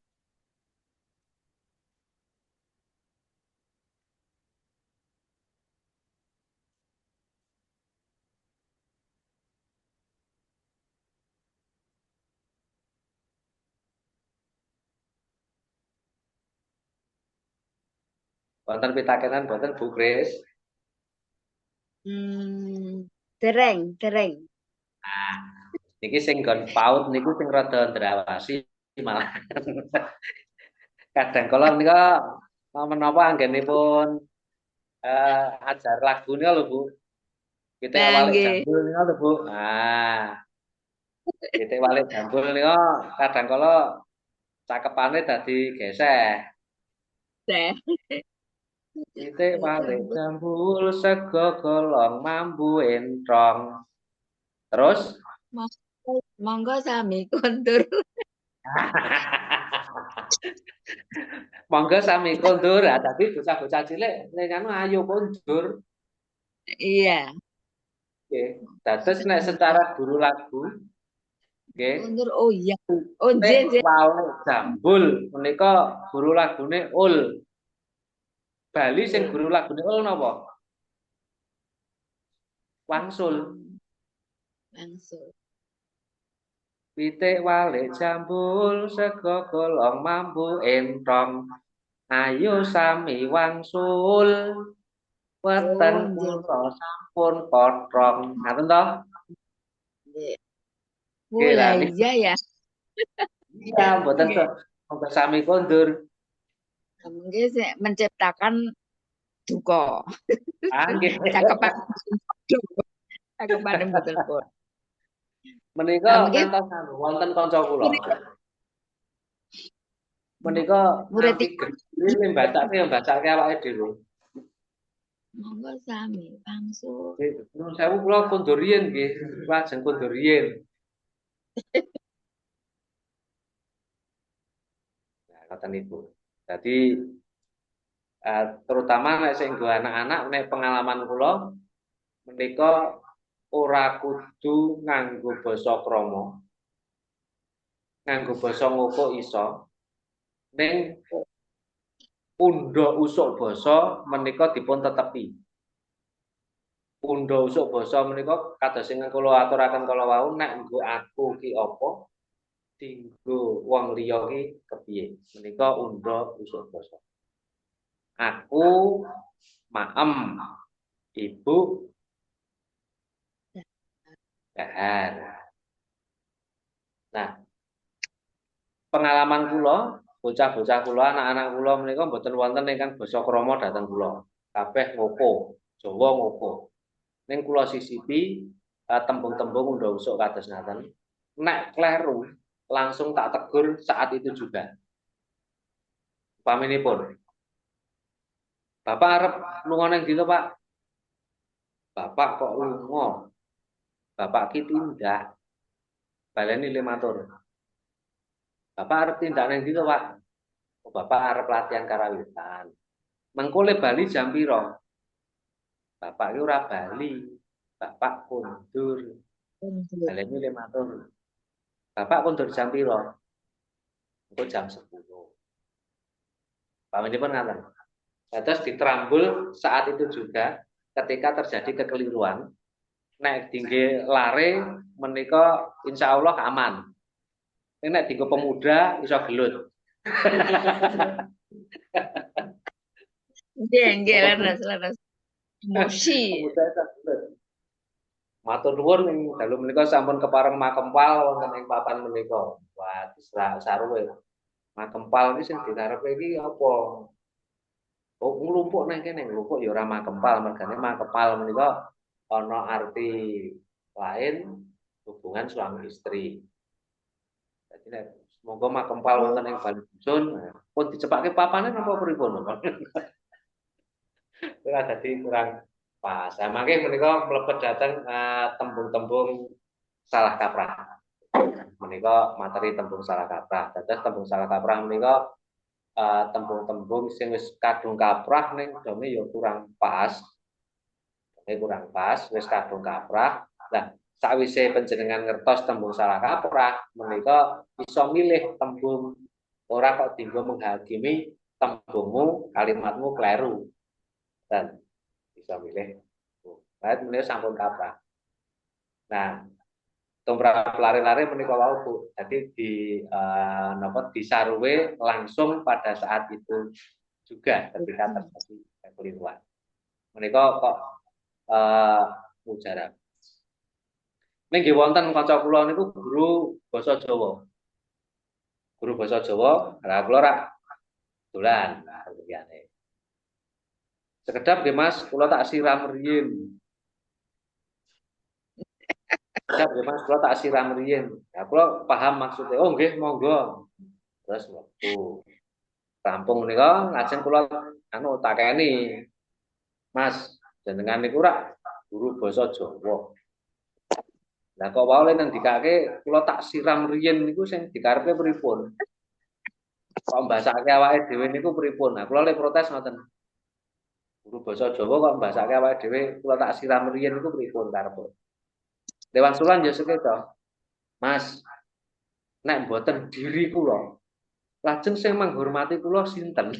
[SPEAKER 1] Wonten pitakenan boten Bu Kris?
[SPEAKER 3] Dereng.
[SPEAKER 1] Nah, niki sing nggon paut niku sing rada ndrawasi malah. Kadang kala menika menapa anggenipun ajar lagune lho Bu. Pitik walik jambul nika lho Bu. Nah, pitik walik jambul nika kadang kala cakepane dadi geseh. Pitik walik jambul sego golong mambu entrong. Terus
[SPEAKER 3] Monggo sami kondur.
[SPEAKER 1] Monggo sami kondur. Tapi bocah-bocah cilik ning anu ayo kondur.
[SPEAKER 3] Iya.
[SPEAKER 1] Nggih. Dados nek secara guru lagu nggih.
[SPEAKER 3] Kondur oh iya. Oh nggih.
[SPEAKER 1] Walik jambul menika guru lagune ul. Bali sing guru lagune ul napa? Wangsul.
[SPEAKER 3] Langsung.
[SPEAKER 1] Pitik walik jambul sego golong mambu entong. Ayo sami wangsul. Weten
[SPEAKER 3] nggih.
[SPEAKER 1] kula sampun kotrong. Ngaten to?
[SPEAKER 3] Nggih. Oh,
[SPEAKER 1] Nggih lah
[SPEAKER 3] lah
[SPEAKER 1] niku.
[SPEAKER 3] iya ya.
[SPEAKER 1] Iya, mboten
[SPEAKER 3] Nggih.
[SPEAKER 1] mboten sami kondur.
[SPEAKER 3] Nggih sih menciptakan duka.
[SPEAKER 1] Ah nggih.
[SPEAKER 3] Cakepan cakepan mboten pun.
[SPEAKER 1] Menika
[SPEAKER 3] Nah, mungkin
[SPEAKER 1] ngantos wonten kanca kula. Menika
[SPEAKER 3] murid
[SPEAKER 1] nganti gedhe mbacake awake dhewe.
[SPEAKER 3] monggo sami langsung.
[SPEAKER 1] Nuwun sewu kula kondur riyin nggih, lajeng kondur riyin. Nah, ngoten niku. Dadi terutama nek sing nggo anak-anak nek pengalaman kula menika ora kudu nganggo basa krama. Nganggo basa ngoko iso. Ning undha usuk basa menika dipun tetepi. Undha usuk basa menika kados sing kula aturaken kala wau nek nggo aku ki apa dinggo wong liya ki kepiye. Menika undha usuk basa. Aku maem, ibu dahar. Nah, pengalaman kula, bocah-bocah kula, anak-anak kula menika mboten wonten ingkang basa krama dhateng kula. Kabeh ngoko, Jawa ngoko. Ning kula sisipi tembung-tembung undha usuk kados ngaten. Nek kleru langsung tak tegur saat itu juga. Upaminipun, Bapak arep lunga nang ndi to, Pak? Bapak kok lunga? Bapak ki tindak. Baleni le matur. Bapak arep tindak nang ndi to, Pak? Oh, Bapak arep latihan karawitan. Mengko le bali jam pira? Bapak ki ora bali. Bapak kondur. Baleni le matur. Bapak kondur jam pira? Engko jam 10. Pamanipun ngaten. Terus diterambul saat itu juga ketika terjadi kekeliruan. Nek dingge lare menika insyaallah aman. Nek dinggo pemuda iso gelut.
[SPEAKER 3] Nggih, leres. Emosi.
[SPEAKER 1] Pemuda iso gelut. Matur nuwun ing dalu menika sampun kepareng makempal wonten ing papan menika. Wah, saruwe. Makempal iki sing dikarepe iki apa? Oh, nglumpuk nang kene, nglumpuk ya ora makempal, mergane makempal menika ana arti lain hubungan suami istri. Jadi nek monggo makempal wonten ing bali dusun, pun dicepake papane napa pripun? Ora dadi kurang pas. Nah, mangke menika mlebet dhateng tembung-tembung salah kaprah. Menika materi tembung salah kaprah. Dados tembung salah kaprah menika tembung-tembung sing wis kadung kaprah ning dome ya kurang pas. Kurang pas, wis kadung kaprah. Lah, sakwise panjenengan ngertos tembung salah kaprah, menika iso milih tembung ora kok dienggo menghakimi tembungmu, kalimatmu kleru. Dan bisa milih. Baik menika sampun kaprah. Nah, tumrap lari-lari menika wau Bu. Jadi disaruwe langsung pada saat itu juga ketika terjadi kekeliruan. Menika kok mujarab. Ning nggih wonten kanca kula niku guru basa Jawa. Guru basa Jawa, lah kula rak dolan liyane. Sekedap nggih Mas, kula tak siram riyin. Sekedap nggih Mas, kula tak siram riyin. Ya kula paham maksudnya. Oh nggih, monggo. Terus waktu rampung menika lajeng kula takeni. Mas, jenengan niku rak guru basa Jawa. Lah kok wae nang dikake kula tak siram riyin niku sing dikarepe pripun? Kok mbasake awake dhewe niku pripun? Nah, kula le protes ngoten. Guru basa Jawa kok mbasake awake dhewe kula tak siram riyin niku pripun karepe? Dewan Sulan ya seketo. Mas, nek mboten diri kula, lajeng sing menghormati kula sinten?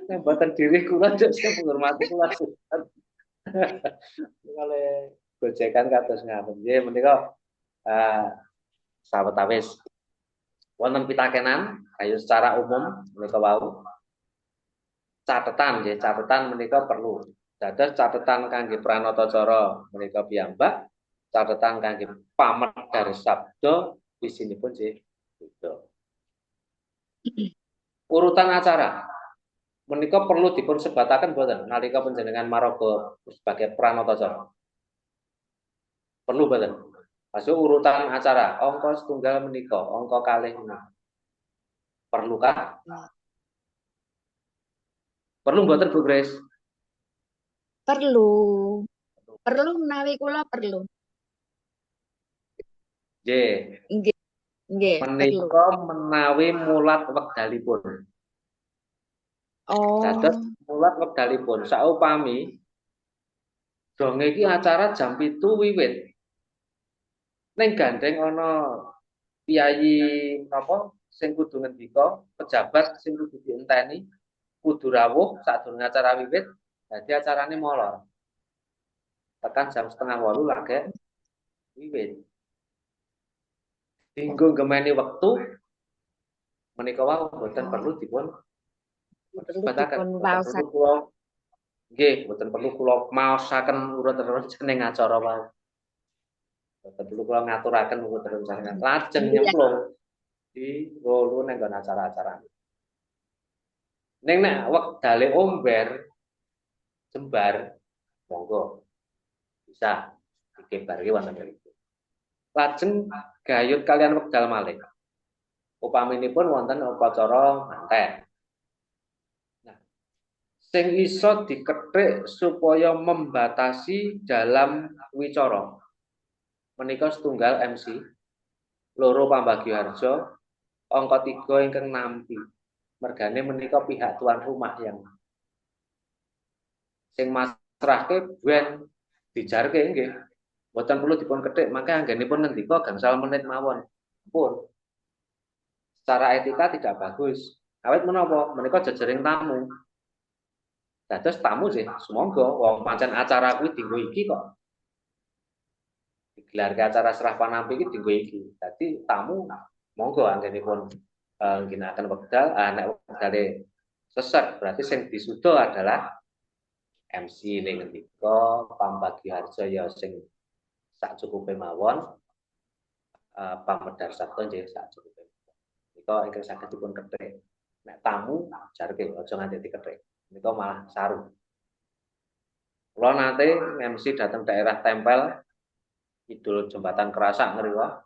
[SPEAKER 1] Mboten diri kula njok sing menghormati kula suwun. Kale gojekan kados ngaten. Nggih menika sawetawis wonten pitakenan ayo secara umum menika wau catetan nggih, catetan menika perlu. Dados catetan kangge pranatacara menika piyambak, catetan kangge pamedhar sabda isinipun nggih beda. Urutan acara menika perlu dipun sebataken boten nalika panjenengan maraga sebagai pranatacara. Perlu boten? Masuk urutan acara, angka setunggal menika, angka kalih menika. Perlukah? Perlu mboten Bu Grace?
[SPEAKER 3] Perlu. Perlu menawi kula perlu.
[SPEAKER 1] Nggih,
[SPEAKER 3] Nggih, nggih, perlu.
[SPEAKER 1] menika menawi mulat wekdalipun. Dados
[SPEAKER 3] Oh,
[SPEAKER 1] mulat wekdalipun saupami dong iki acara jam 7 wiwit. Ning gandeng ana piyayi napa sing kudu ngendika, pejabat sing kudu dienteni, kudu rawuh sadurunge acara wiwit, dadi acarane molor. Tekan jam 7:30 lagi wiwit. Dinggo gemeni wektu menika wau boten perlu dipun
[SPEAKER 3] perlu
[SPEAKER 1] sebataken.
[SPEAKER 3] dipun
[SPEAKER 1] Boten perlu
[SPEAKER 3] waosaken.
[SPEAKER 1] kula nggih, boten perlu kula maosaken urut-urut jeneng acara wau. Boten perlu kula ngaturaken urut-urut jeneng. Lajeng nyemplung di rolo ning acara-acara. Ning nek wektale omber jembar monggo bisa dikebarke wonten mriku. Lajeng gayut kalian wekdal malih. Upaminipun wonten upacara manten. Nah, sing iso dikethik supaya membatasi dalam wicara menika setunggal MC, loro pambagioharja, angka 3 ingkang nampi. Mergane menika pihak tuan rumah yang sing masrahke ben dijarke nggih. Mboten perlu dipun kethik, mangke anggenipun ngendika gangsal menit mawon. Pun secara etika tidak bagus. Awit menapa? Menika jejering tamu. Dados tamu sih, semoga wong pancen acara kuwi dinggo iki kok. Digelarke acara serah panampi iki dinggo iki. Dadi tamu monggo anggenipun ngginakaken wekdal, nek wektale sesek berarti sing disuda adalah MC ning ngendika, pambagioharja ya sing sacukupe mawon, pamedhar sabda nggih sacukupe. Nika ingkang saged dipun kethik. Nek tamu jarke aja nganti dikethik. Nika malah saru. Kula nate MC datang daerah Tempel Kidul Jembatan Kerasak ngriwa.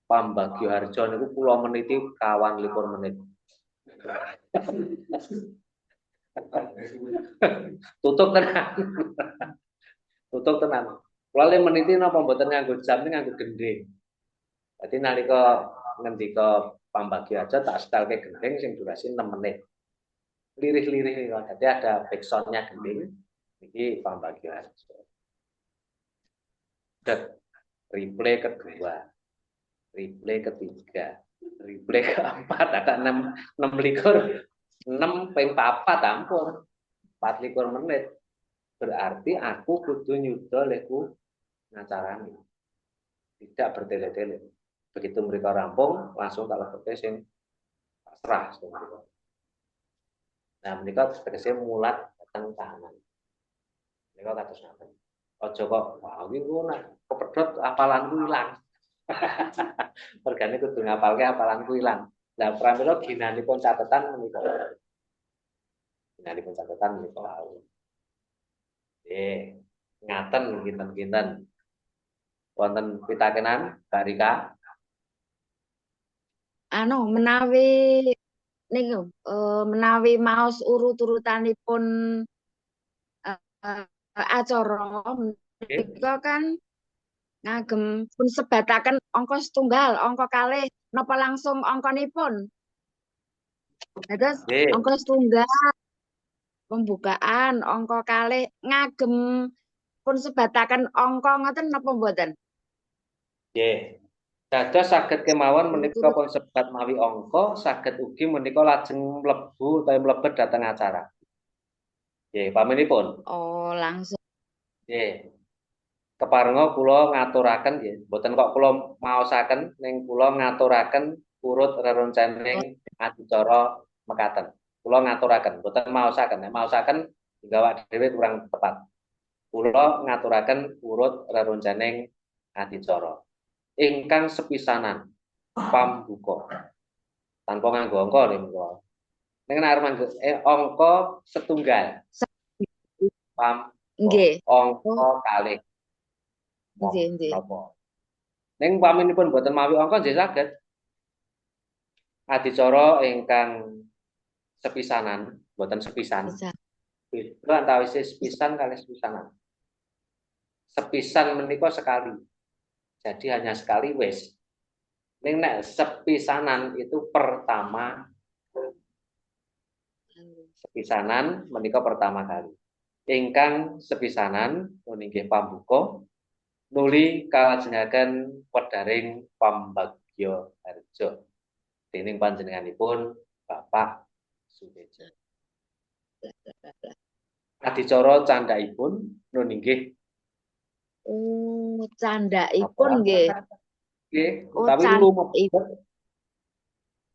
[SPEAKER 1] Pambagioharja niku kula meniti kawan 21 menit. Tutup tenan. Tutup tenan. Kula le meniti napa mboten nganggo jam nganggo gending. Dadi nalika ngendika pambagioharja tak setelke gending sing durasi 6 menit. Lirih-lirih kok. Dadi ada backsound-nya gending. Iki pambagioharja. Replay kedua. Replay ketiga. Replay keempat ada 6 likur. 6 ping 4 ampun. 24 menit. Berarti aku kudu nyuda leku ngacarane. Tidak bertele-tele. Begitu mereka rampung, langsung tak lebete sing pasrah. Nah, mereka tegese mulat datang tahanan. Mereka kados ngaten. Aja kok, wah iki ku nek kepedhot apalanku ilang. Mergane kudu ngapalke apalanku ilang. Lah pramila ginanipun catetan menika. Ginanipun catetan menika wau. Ngaten kinten-kinten. Wonten pitakenan Barika.
[SPEAKER 3] Menawi niku menawi maos urut-urutanipun acara menika kan ngagem pun sebataken angka setunggal, angka kalih napa langsung angkanipun. Terus angka setunggal pembukaan, angka kalih ngagem pun sebataken angka ngoten napa mboten?
[SPEAKER 1] Nggih. Dados saged kemawon menika
[SPEAKER 3] Turut-turut.
[SPEAKER 1] pun sebat mawi angka, saged ugi menika lajeng mlebu utawi mlebet dhateng acara. Nggih, paminipun.
[SPEAKER 3] Oh, langsung.
[SPEAKER 1] Nggih. Keparenga kula ngaturaken nggih, mboten kok kula maosaken ning kula ngaturaken urut rerencaning adicara mekaten. Kula ngaturaken, mboten maosaken. Nek maosaken hingga awak dhewe kurang tepat. Kula ngaturaken urut rerencaning adicara. Ingkang sepisanan pambuka. Tanpa nganggo angka nggih kula. Ning nek arep nganggo angka setunggal, pam
[SPEAKER 3] Nggih.
[SPEAKER 1] angka
[SPEAKER 3] Oh,
[SPEAKER 1] kalih.
[SPEAKER 3] nggih, nggih.
[SPEAKER 1] Napa? Ning paminipun boten mawi angka nggih saged. Adicara ingkang sepisanan, boten sepisan.
[SPEAKER 3] Bisa.
[SPEAKER 1] Beda antawis sepisan kalih sepisanan. Sepisan menika sekali. Jadi hanya sekali wis. Ning nek sepisanan itu pertama, sepisanan menika pertama kali. Ingkang sepisanan inggih pambuka nuli kalajengaken wedharing pambagya harja dening panjenenganipun Bapak Sutejo. Adicara candhaipun nun inggih
[SPEAKER 3] Oh, candhaipun nggih.
[SPEAKER 1] nggih,
[SPEAKER 3] Oh,
[SPEAKER 1] utawi
[SPEAKER 3] candhaipun.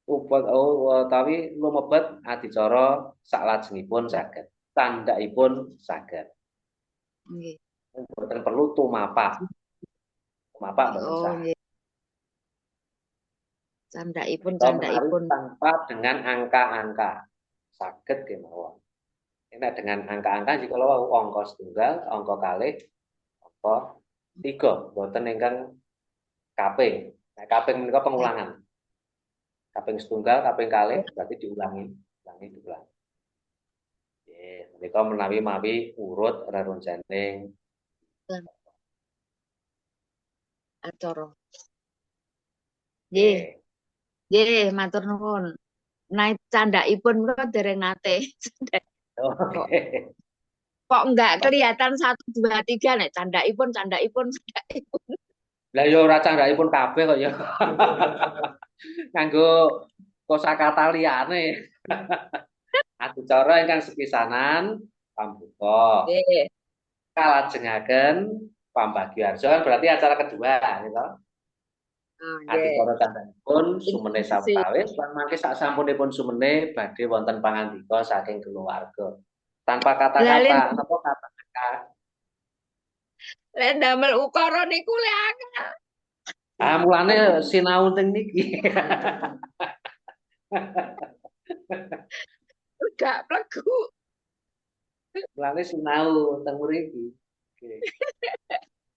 [SPEAKER 1] utawi lumebet adicara saklajengipun saged. Candhaipun saged.
[SPEAKER 3] Nggih.
[SPEAKER 1] Mboten perlu tumapak. Tumapak mboten
[SPEAKER 3] Oh,
[SPEAKER 1] sah.
[SPEAKER 3] nggih. Candhaipun,
[SPEAKER 1] Kita menarik
[SPEAKER 3] candhaipun.
[SPEAKER 1] tanpa dengan angka-angka. Saged kemawon. Nek dengan angka-angka jika lo angka setunggal, angka kalih, angka 3, mboten ingkang kaping. Nah, kaping menika pengulangan. Kaping setunggal, kaping kalih berarti diulangi, diulangi. Nggih, menika menawi mawi urut rerencaning
[SPEAKER 3] Acara. Nggih, nggih, matur nuwun. Naik candhaipun menika dereng nate.
[SPEAKER 1] Oke.
[SPEAKER 3] Kok enggak kelihatan 1, 2, 3 nek candhaipun, candhaipun, candhaipun.
[SPEAKER 1] Lah ya ora candhaipun kabeh kok ya. Nganggo kosakata liyane. Adicara ingkang sepisanan pambuka.
[SPEAKER 3] Nggih.
[SPEAKER 1] Kalajengaken pambagya harja kan berarti acara kedua gitu.
[SPEAKER 3] Oh, nggih.
[SPEAKER 1] Adicara candhaipun sumene sawetawis lan mangke sak sampunipun sumene badhe wonten pangandika saking keluarga. Tanpa kata-kata napa kata-kata.
[SPEAKER 3] Lek ndamel ukara niku lek angel.
[SPEAKER 1] Ah mulane sinau teng niki.
[SPEAKER 3] Gak plegu.
[SPEAKER 1] Mulane sinau teng mriki. Nggih.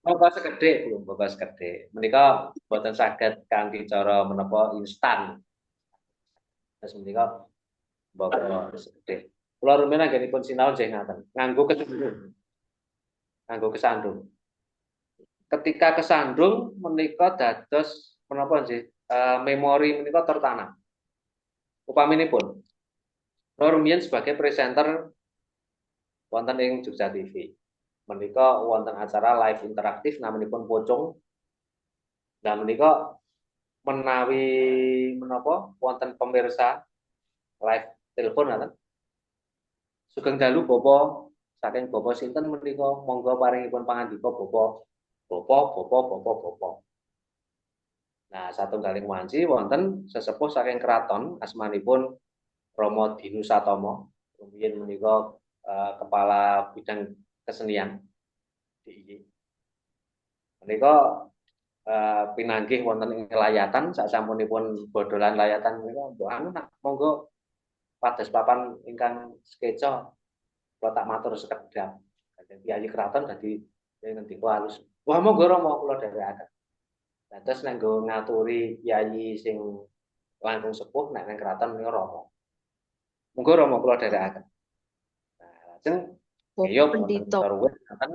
[SPEAKER 1] Monggo sekedhik, belum monggo sekedhik. Menika boten saged kanthi cara menapa instan. Terus menika monggo sekedhik. Kula rumiyin anggenipun sinau nggih ngaten, nganggo kesandung. Nganggo kesandung. Ketika kesandung menika dados menapa nggih? Memori menika tertanam. Upaminipun kula rumiyin sebagai presenter wonten ing Jogja TV. Menika wonten acara live interaktif namanipun Pocong. Nah menika menawi menapa wonten pemirsa live telepon ngaten. Sugeng dalu Bapak saking Bapak sinten menika monggo paringipun pangandika Bapak. Nah, satunggaling wanci wonten sesepuh saking keraton asmanipun Rama Dinu Satomo. Rumiyin menika kepala bidang kesenian DIY. Menika pinanggih wonten ing layatan sasampunipun bodolan layatan menika mbok anu nak monggo pados papan ingkang skeca kula tak matur sekedhap. Dadi Kyai Kraton dadi ngendika halus. Wah monggo Rama kula dherekaken. Dados nek nggo ngaturi kyai sing langkung sepuh nek nang kraton menika Rama. Monggo Rama kula dherekaken. Nah, lajeng ya wonten
[SPEAKER 3] Pendito.
[SPEAKER 1] ruwet ngaten.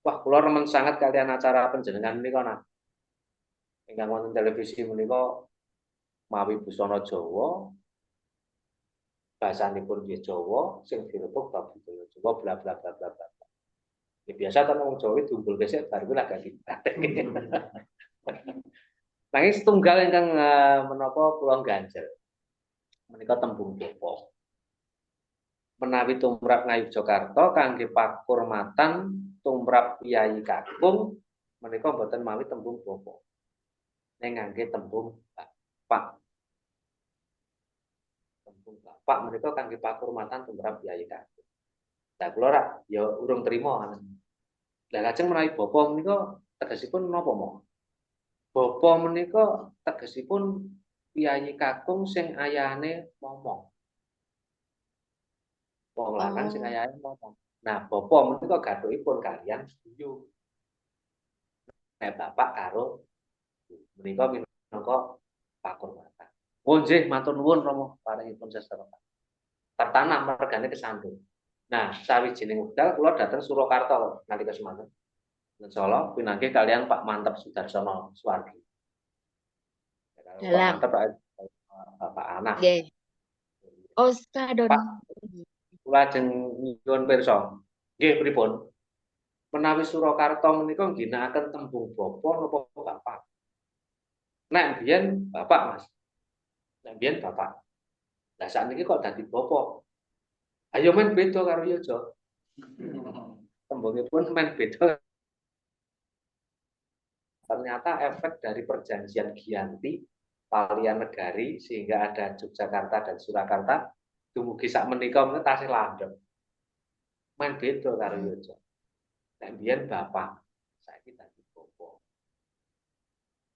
[SPEAKER 1] Wah kula remen sanget kalian acara panjenengan menika nah. Ingkang wonten televisi menika mawi busana Jawa, basanipun nggih Jawa, sing direpuk bab budaya Jawa bla bla bla bla bla. Ya biasa kan wong Jawa diumbul gesek bar kuwi lagak kita. Nanging setunggal ingkang menapa kula ganjel menika tembung bopo. Menawi tumrap Ngayogyakarta kangge pakurmatan tumrap Kyai Kakung menika boten mawi tembung bopo. Ning ngangge tembung bapak. Tembung bapak menika kangge pakurmatan tumrap Kyai Kakung. Lah kula rak ya urung trima ngoten. Lah lajeng menawi bapa menika tegesipun napa mong? Bapa menika tegesipun Kyai Kakung sing ayahane momong. Wong lanang sing
[SPEAKER 3] Oh,
[SPEAKER 1] ayahane momong. Nah, bapa menika gathukipun kaliyan buyung. Nek bapak karo menika minangka pakurmatan. Oh nggih, matur nuwun Rama paringipun sesera. Tertanam mergane kesandung. Nah, sawijining wekdal kula dhateng Surakarta nalika semanten. Solo pinanggih kalian Pak Mantep Sudarsono Suwargi. Kalau Pak
[SPEAKER 3] dalam.
[SPEAKER 1] Mantep Bapak anak.
[SPEAKER 3] Nggih. Oh, kadon.
[SPEAKER 1] Pak kula ajeng nyuwun pirsa. Nggih pripun? Menawi Surakarta menika ngginakaken tembung bapa napa bapak? Nek biyen bapak, Mas. Nek biyen bapak. Lah sakniki kok dadi bapa? Ayo men beda karo Yojo. Tembungipun men beda. Ternyata efek dari perjanjian Giyanti Palianegari sehingga ada Yogyakarta dan Surakarta dumugi sak menika menika tasih landhep. Men beda karo Yojo. Nek biyen bapak, saiki dadi bapa.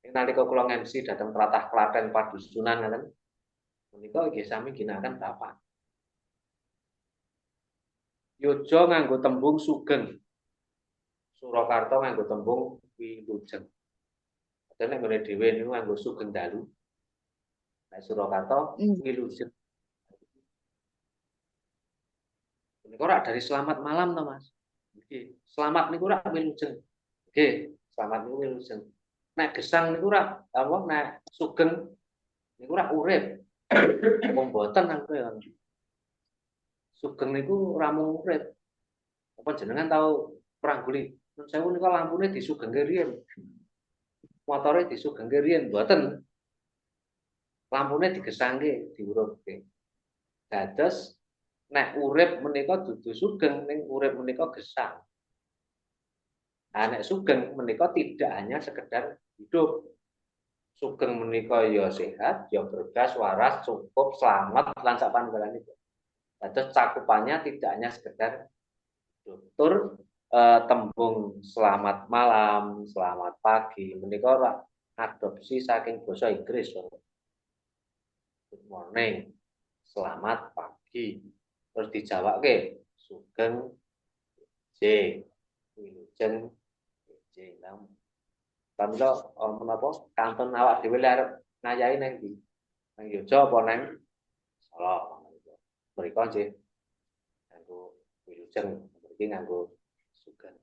[SPEAKER 1] Ing nalika kula MC dhateng tlatah Klaten Padusunan ngaten, menika nggih sami ginakaken bapak. Yojo nganggo tembung sugeng. Surakarta nganggo tembung wilujeng. Dene ngene dhewe niku nganggo sugeng dalu. Nek Surakarta wilujeng. Niku ora dari selamat malam to, Mas. Nggih, selamat niku ora wilujeng. Nggih, selamat niku wilujeng. Nek gesang niku ora apa nek sugeng niku ora urip. Wong mboten aku ya. Sugeng niku ora mung urip. Apa jenengan tahu perang guli? Nun sewu niku lampune disugengke riyen. Motore disugengke riyen mboten. Lampune digesangke, diurupke. Dados nek urip menika dudu sugeng ning urip menika gesang. Nah, nek sugeng menika tidak hanya sekedar hidup. Sugeng menika ya sehat, ya bergas, waras, cukup, selamat lan sak panunggalanipun. Dados cakupannya tidak hanya sekedar hidup. Tur tembung selamat malam, selamat pagi menika adopsi saking basa Inggris. Good morning, selamat pagi. Terus dijawabke sugeng J, wilujeng J. Pamela menapa kanton awak dhewe arep ngayahi nang ndi? Nang Yojo apa nang Solo? Mriko nggih nganggo wilujeng, mriki nganggo sugeng.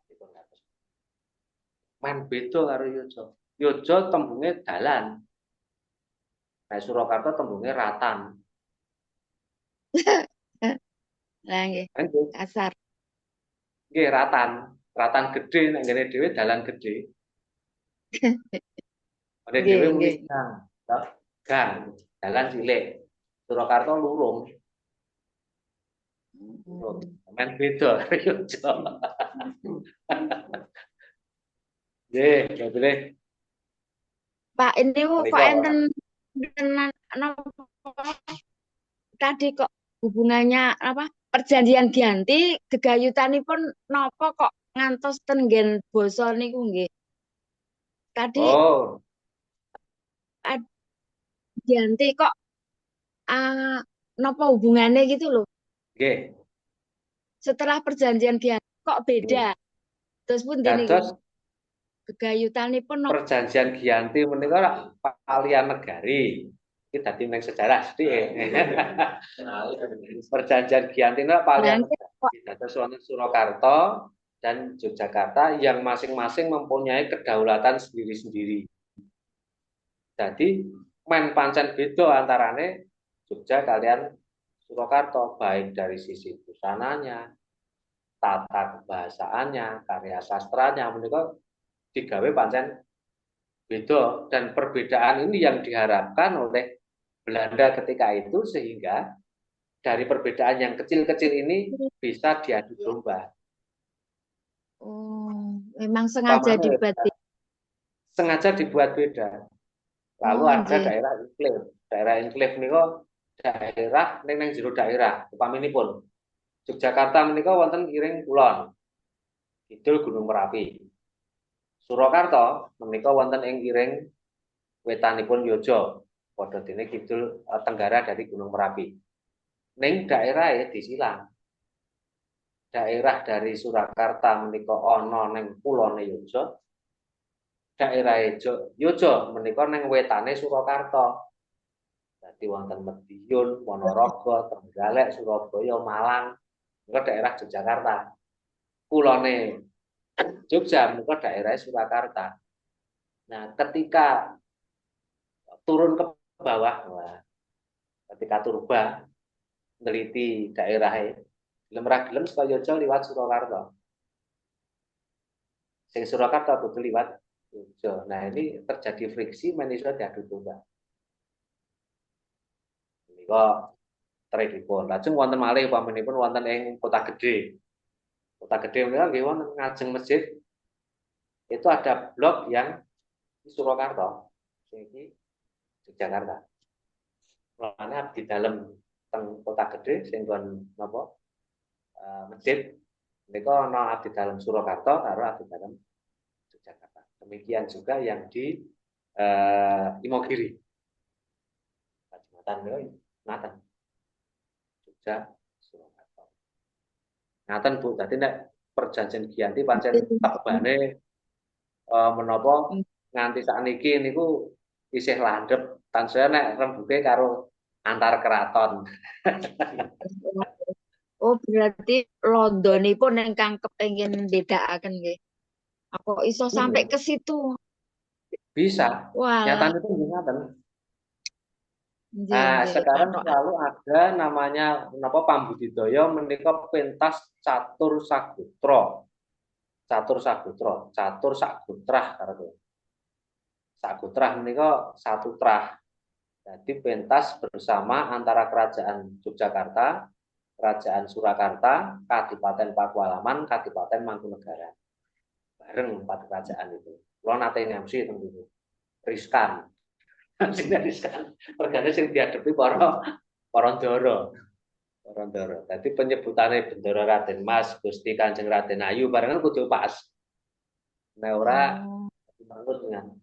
[SPEAKER 1] Dipun ngatos. Men beda karo Yojo. Yojo tembunge dalan. Nah, Surakarta tembunge ratan.
[SPEAKER 3] Lah nggih,
[SPEAKER 1] Nggih,
[SPEAKER 3] kasar.
[SPEAKER 1] nggih ratan. Ratan gede nek ngene dhewe dalan gede. Nek
[SPEAKER 3] Nggih,
[SPEAKER 1] dhewe muni
[SPEAKER 3] nggih.
[SPEAKER 1] gang, dalan cilik. Surakarta lurung. Men beda karo Yojo. Nggih, pilih.
[SPEAKER 3] Pak, ini kok
[SPEAKER 1] Menika
[SPEAKER 3] enten napa tadi kok hubungannya apa? Perjanjian Giyanti gegayutanipun napa kok ngantos ten nggen basa niku nggih. Tadi
[SPEAKER 1] oh,
[SPEAKER 3] Giyanti kok napa hubungannya gitu loh.
[SPEAKER 1] nggih.
[SPEAKER 3] Setelah perjanjian Giyanti kok beda. Terus pun dene
[SPEAKER 1] Dados
[SPEAKER 3] gegayutanipun napa?
[SPEAKER 1] perjanjian Giyanti menika Palianegari. Iki dadi ning sejarah sithik. Perjanjian Giyanti menika Palianegari. Dados wonten Surakarta dan Yogyakarta yang masing-masing mempunyai kedaulatan sendiri-sendiri. Jadi men pancen beda antarane Jogja kalian Surakarta baik dari sisi busananya, tata kebahasaannya, karya sastranya menika digawe pancen Beda, dan perbedaan ini yang diharapkan oleh Belanda ketika itu, sehingga dari perbedaan yang kecil-kecil ini bisa diadu domba.
[SPEAKER 3] Oh, memang sengaja
[SPEAKER 1] Umpamanya
[SPEAKER 3] dibuat.
[SPEAKER 1] sengaja dibuat beda. Lalu
[SPEAKER 3] Oh,
[SPEAKER 1] ada
[SPEAKER 3] nggih.
[SPEAKER 1] daerah enklave. Daerah enklave niku daerah ning jero daerah. Upaminipun Yogyakarta menika wonten iring kulon, kidul Gunung Merapi. Surakarta menika wonten ing iring wetanipun Yojo, padha dene kidul tenggara dari Gunung Merapi. Ning daerahe disilang. Daerah dari Surakarta menika ana ning kulone Yojo. Daerah Yojo menika ning wetane Surakarta. Dadi wonten Madiun, Ponorogo, Trenggalek, Surabaya, Malang, menika daerah Yogyakarta. Kulone Jogja menika daerah Surakarta. Nah, ketika turun ke bawah, ketika turba neliti daerahnya, gelem ra gelem saka Yojo liwat Surakarta. Sing Surakarta kudu liwat Yojo. Nah, ini terjadi friksi manusia diadu domba. Menika trenipun. Lajeng wonten malih upaminipun wonten ing kota gede. Kota gede menika nggih wonten ngajeng masjid. Itu ada blok yang di Surakarta, sing iki Yogyakarta. Mulane abdi dalem teng kota gede sing kon napa masjid menika ana abdi dalem Surakarta karo abdi dalem Yogyakarta. Demikian juga yang di Imogiri. Kecamatan niku ngaten. Jogja Surakarta. Ngaten Bu, dadi nek perjanjian Giyanti pancen tebane menapa nganti sakniki niku isih landhep tansaya nek rembuke karo antar keraton.
[SPEAKER 3] Oh, berarti Londonipun ingkang kepengin mbedakaken nggih. Aku iso sampai ke situ.
[SPEAKER 1] Bisa.
[SPEAKER 3] Walah,
[SPEAKER 1] Nyatanya pun ngaten.
[SPEAKER 3] nggih
[SPEAKER 1] Nah,
[SPEAKER 3] nggih
[SPEAKER 1] sekarang
[SPEAKER 3] patokan.
[SPEAKER 1] selalu ada namanya menapa Pambudidaya menika pentas catur sagutra. Catur sagutra, catur sagutrah karo. Sagutrah menika satu trah. Jadi pentas bersama antara Kerajaan Yogyakarta, Kerajaan Surakarta, Kadipaten Pakualaman, Kadipaten Mangkunegaran. Bareng 4 kerajaan itu. Kulo nate MC teng niku. Riskan. Sing riskan. Regane sing dihadapi para ndara. Para ndara. Dadi penyebutane bendera Raden Mas, Gusti Kanjeng Raden Ayu barengan kudu pas. Nek ora
[SPEAKER 3] Oh,
[SPEAKER 1] manut dengan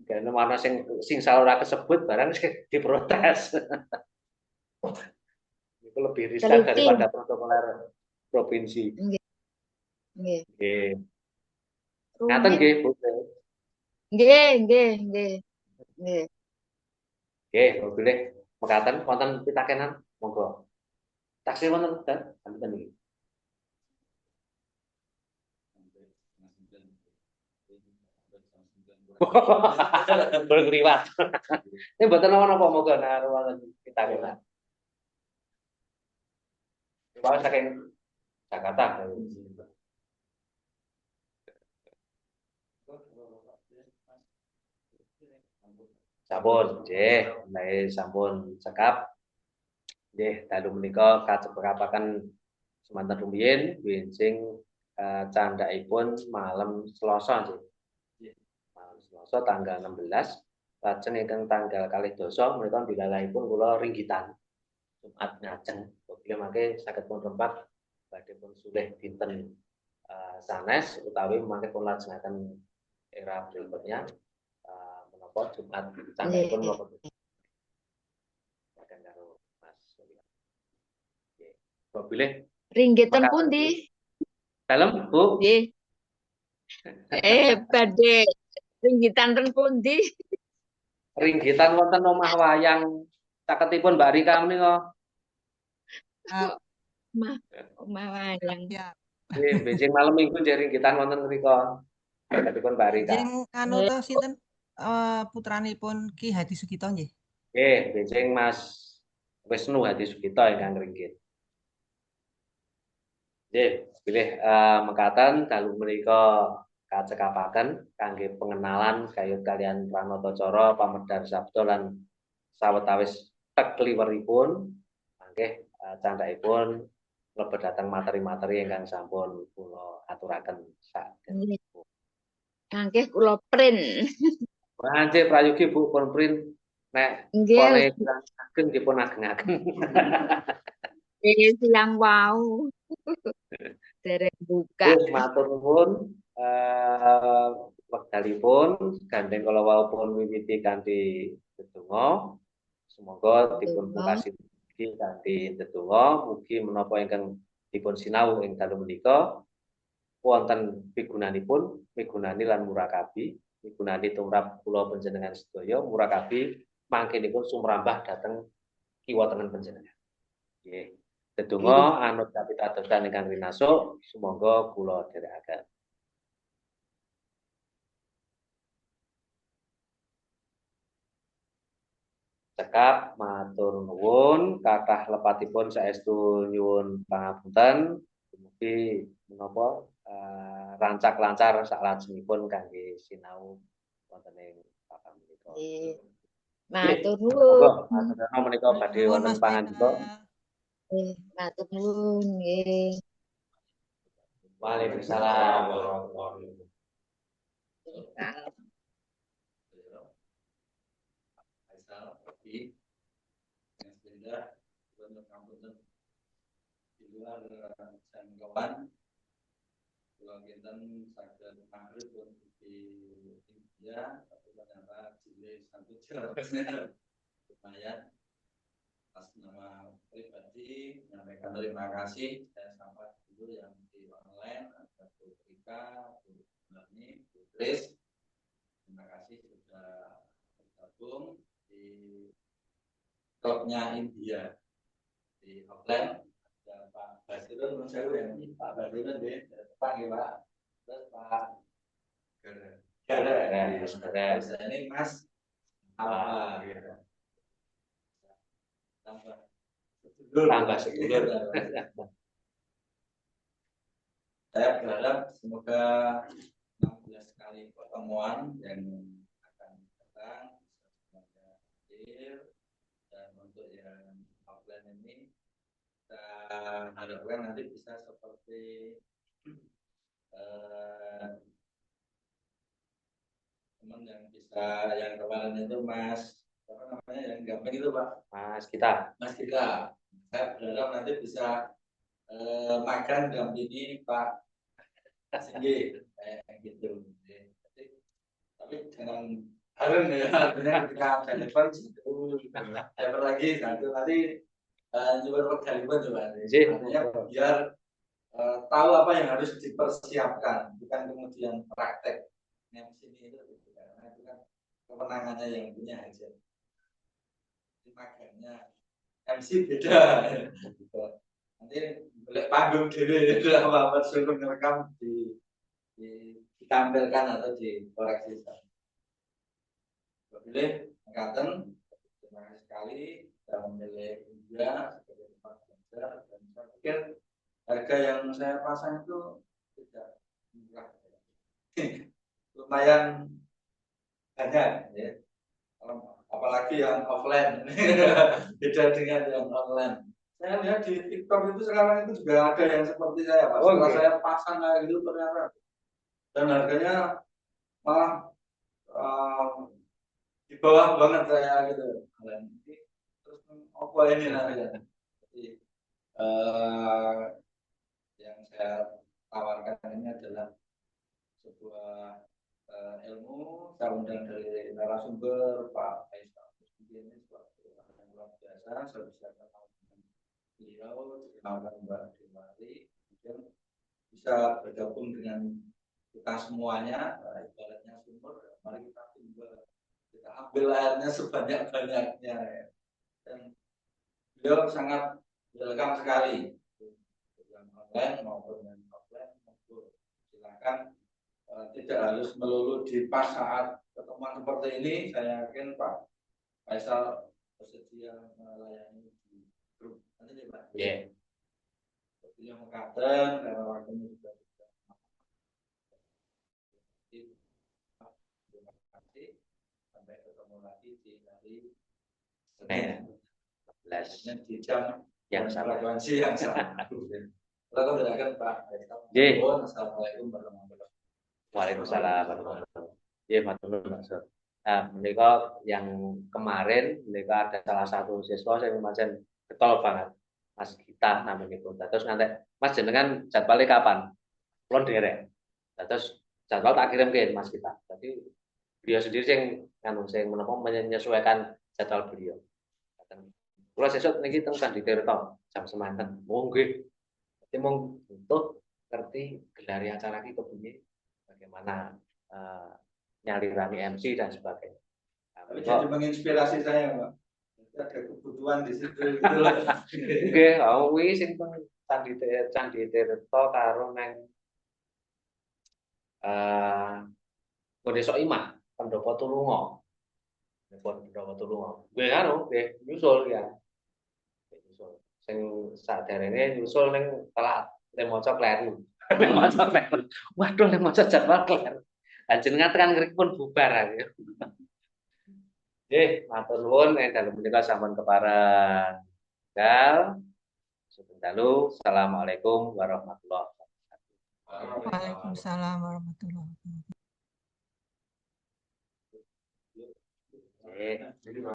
[SPEAKER 1] karena mana sing salah ora kesebut barang sing diprotes. Itu lebih riskan
[SPEAKER 3] teliti.
[SPEAKER 1] daripada protokoler provinsi.
[SPEAKER 3] Nggih, nggih.
[SPEAKER 1] Nggih. Ngaten
[SPEAKER 3] Rumit.
[SPEAKER 1] nggih, Bu.
[SPEAKER 3] Nggih, nggih, nggih. Nggih.
[SPEAKER 1] Nggih, boleh mekaten wonten pitakenan, monggo. Taksih wonten dan sampeyan iki. Berkeliwat. Ini mboten napa-napa monggo nek wonten pitakenan. Riwayat saking Jakarta. Sampun, nggih, menawi sampun cekap. Nggih, dalu menika kacepaken semanten rumiyin benjing candhaipun malam Selasa nggih. Malam Selasa tanggal 16, lajeng ingkang tanggal 12 menika dilalahipun kula ringgitan. Jumat ngajeng, bila mangke saged pun rempat badhe pun sulih dinten sanes utawi mangke pun lajengaken era berikutnya menapa Jumat candhaipun
[SPEAKER 3] Nggih.
[SPEAKER 1] menapa akan karo Mas Surya. Nggih. Bilih
[SPEAKER 3] Ringgitan
[SPEAKER 1] mekaten
[SPEAKER 3] pundi?
[SPEAKER 1] dalem Bu.
[SPEAKER 3] Nggih. Badhe ringgitan ten pundi?
[SPEAKER 1] Ringgitan wonten omah wayang caketipun Mbak Rika menika.
[SPEAKER 3] Omah, omah wayang.
[SPEAKER 5] Ya,
[SPEAKER 1] Nggih, benjing malam Minggu nggih ringgitan wonten mriku. Caketipun Mbak Rika.
[SPEAKER 5] jeng anu
[SPEAKER 3] Nggih.
[SPEAKER 5] to sinten putranipun Ki Hadi Sugito nggih.
[SPEAKER 1] Nggih, benjing Mas Wisnu Hadi Sugito ingkang ringgit. Nggih, bilih mekaten dalu menika kacekapaken kangge pengenalan gayut kalian Pranata Cara pamedhar sabda lan sawetawis tekliweripun mangke candhaipun mlebet dhateng materi-materi ingkang sampun kula aturaken
[SPEAKER 3] Nggih.
[SPEAKER 1] saderengipun.
[SPEAKER 3] Nggih kula print.
[SPEAKER 1] Manje prayogi Bu pun print nek
[SPEAKER 3] Nggih,
[SPEAKER 1] pone ageng nggih pun ageng-ageng.
[SPEAKER 3] siang wau dereng buka.
[SPEAKER 1] Nggih matur nuwun wekdalipun gandeng kala wau pun miwiti kanthi ndedonga. Semoga dipun pungkasi kanthi ndedonga mugi menapa ingkang dipun sinau ing dalu menika wonten pigunanipun, migunani lan murakabi, migunani tumrap kula panjenengan sedaya, murakabi mangkenipun sumrambah dhateng kiwa tengen panjenengan. Nggih. Ndedonga anut kapitadosan ingkang rinasuk, sumangga kula dherekaken. Cekap matur nuwun kathah lepatipun saestu nyuwun pangapunten mugi menapa rancak lancar salajengipun kangge sinau wonten ing papan menika.
[SPEAKER 3] Nggih.
[SPEAKER 1] Nggih,
[SPEAKER 3] Matur
[SPEAKER 1] monggo
[SPEAKER 3] nuwun.
[SPEAKER 1] Mas Sarjono menika badhe
[SPEAKER 5] Nuwun
[SPEAKER 1] wonten
[SPEAKER 5] Mas
[SPEAKER 1] pangandika.
[SPEAKER 5] Wendel.
[SPEAKER 3] Nggih, matur nuwun nggih.
[SPEAKER 1] Waalaikumsalam.
[SPEAKER 2] Di luar jangkauan kalau kita saged maghrib untuk di India tapi ternyata jilid 1 jam lumayan atas nama pribadi menyampaikan terima kasih. Saya sapa dulu yang di online ada Bu Rika, Bu Nani, Bu Kris. Terima kasih sudah bergabung di klubnya India di offline. Ada Pak Basirun, saya yang Pak Basirun deh, Pak Pak, terus Pak Gara, terus ini Mas apa? Tambah sedulur. Saya berharap semoga 16 kali pertemuan yang akan datang bisa semuanya hadir dan untuk yang offline ini kita harapkan nanti bisa seperti teman yang bisa yang kemarin itu Mas apa namanya yang gampang itu Pak
[SPEAKER 1] Mas kita.
[SPEAKER 2] Saya berharap nanti bisa makan dampingi Pak Singgi kayak gitu. Tapi jangan harus ya artinya ketika telepon telepon lagi satu nanti juga telepon coba artinya biar tahu apa yang harus dipersiapkan bukan kemudian praktek yang sini itu karena itu kan kewenangannya yang punya aja makanya MC beda nanti boleh panggung dulu apa suruh ngerekam ditampilkan atau dikoreksi boleh angkatan terima kasih sekali sudah memilih India sebagai tempat belajar dan saya pikir harga yang saya pasang itu tidak murah lumayan banyak ya apalagi yang offline beda dengan yang online. Saya lihat di TikTok itu sekarang itu juga ada yang seperti saya Pak. Setelah saya pasang kayak gitu ternyata dan harganya malah di bawah banget saya gitu. Terus apa ini namanya? Jadi yang saya tawarkan ini adalah sebuah ilmu saya undang dari narasumber Pak Faisal ini suatu yang luar biasa saya bisa kenal dengan beliau dikenalkan Mbak Demari kemudian bisa bergabung dengan kita semuanya ibaratnya sumber mari kita ambil airnya sebanyak-banyaknya dan beliau sangat welcome sekali yang online maupun yang offline silakan tidak harus melulu di pas saat pertemuan seperti ini. Saya yakin Pak Faisal bersedia melayani di grup nanti nih Pak. Iya. Beliau mengatakan karena waktunya juga lagi di hari
[SPEAKER 1] Senin 14
[SPEAKER 2] di jam
[SPEAKER 1] yang
[SPEAKER 2] dan
[SPEAKER 1] sama.
[SPEAKER 2] frekuensi yang sama. Lalu silakan Pak.
[SPEAKER 1] Ye.
[SPEAKER 2] Assalamualaikum warahmatullahi wabarakatuh.
[SPEAKER 1] Waalaikumsalam warahmatullahi wabarakatuh. Iya, matur nuwun, Mas. Nah, menika yang kemarin menika ada salah satu siswa yang macam getol banget. Mas Gita namanya pun. Terus nanti Mas jenengan jadwalnya kapan? Kulon derek. Terus jadwal tak kirim ke Mas Gita. Jadi beliau sendiri yang sing menapa menyesuaikan jadwal beliau. Kula sesuk niki teng Candi Tirta jam semanten. Oh nggih. Jadi mung untuk ngerti gelar acara iki kepiye, bagaimana nyalirani MC dan sebagainya.
[SPEAKER 2] Tapi jadi menginspirasi saya, Pak. Ada kebutuhan di situ gitu lah.
[SPEAKER 1] Nggih, kuwi sing teng Candi Tirta karo neng Desa Imah, Pendopo Tulunga. Pendopo Tulunga. Nggih anu, nggih nyusul ya. Nyusul. Sing saderenge nyusul ning telat Lemoco Kleru. Lemoco Kleru. Waduh, Lemoco jadwal Kleru. Jenengan tekan ngriki pun bubar ya. Nggih, matur nuwun ing dalem menika sampun kepareng. Dalu, assalamualaikum warahmatullahi wabarakatuh.
[SPEAKER 5] Waalaikumsalam warahmatullahi wabarakatuh.
[SPEAKER 1] Nggih.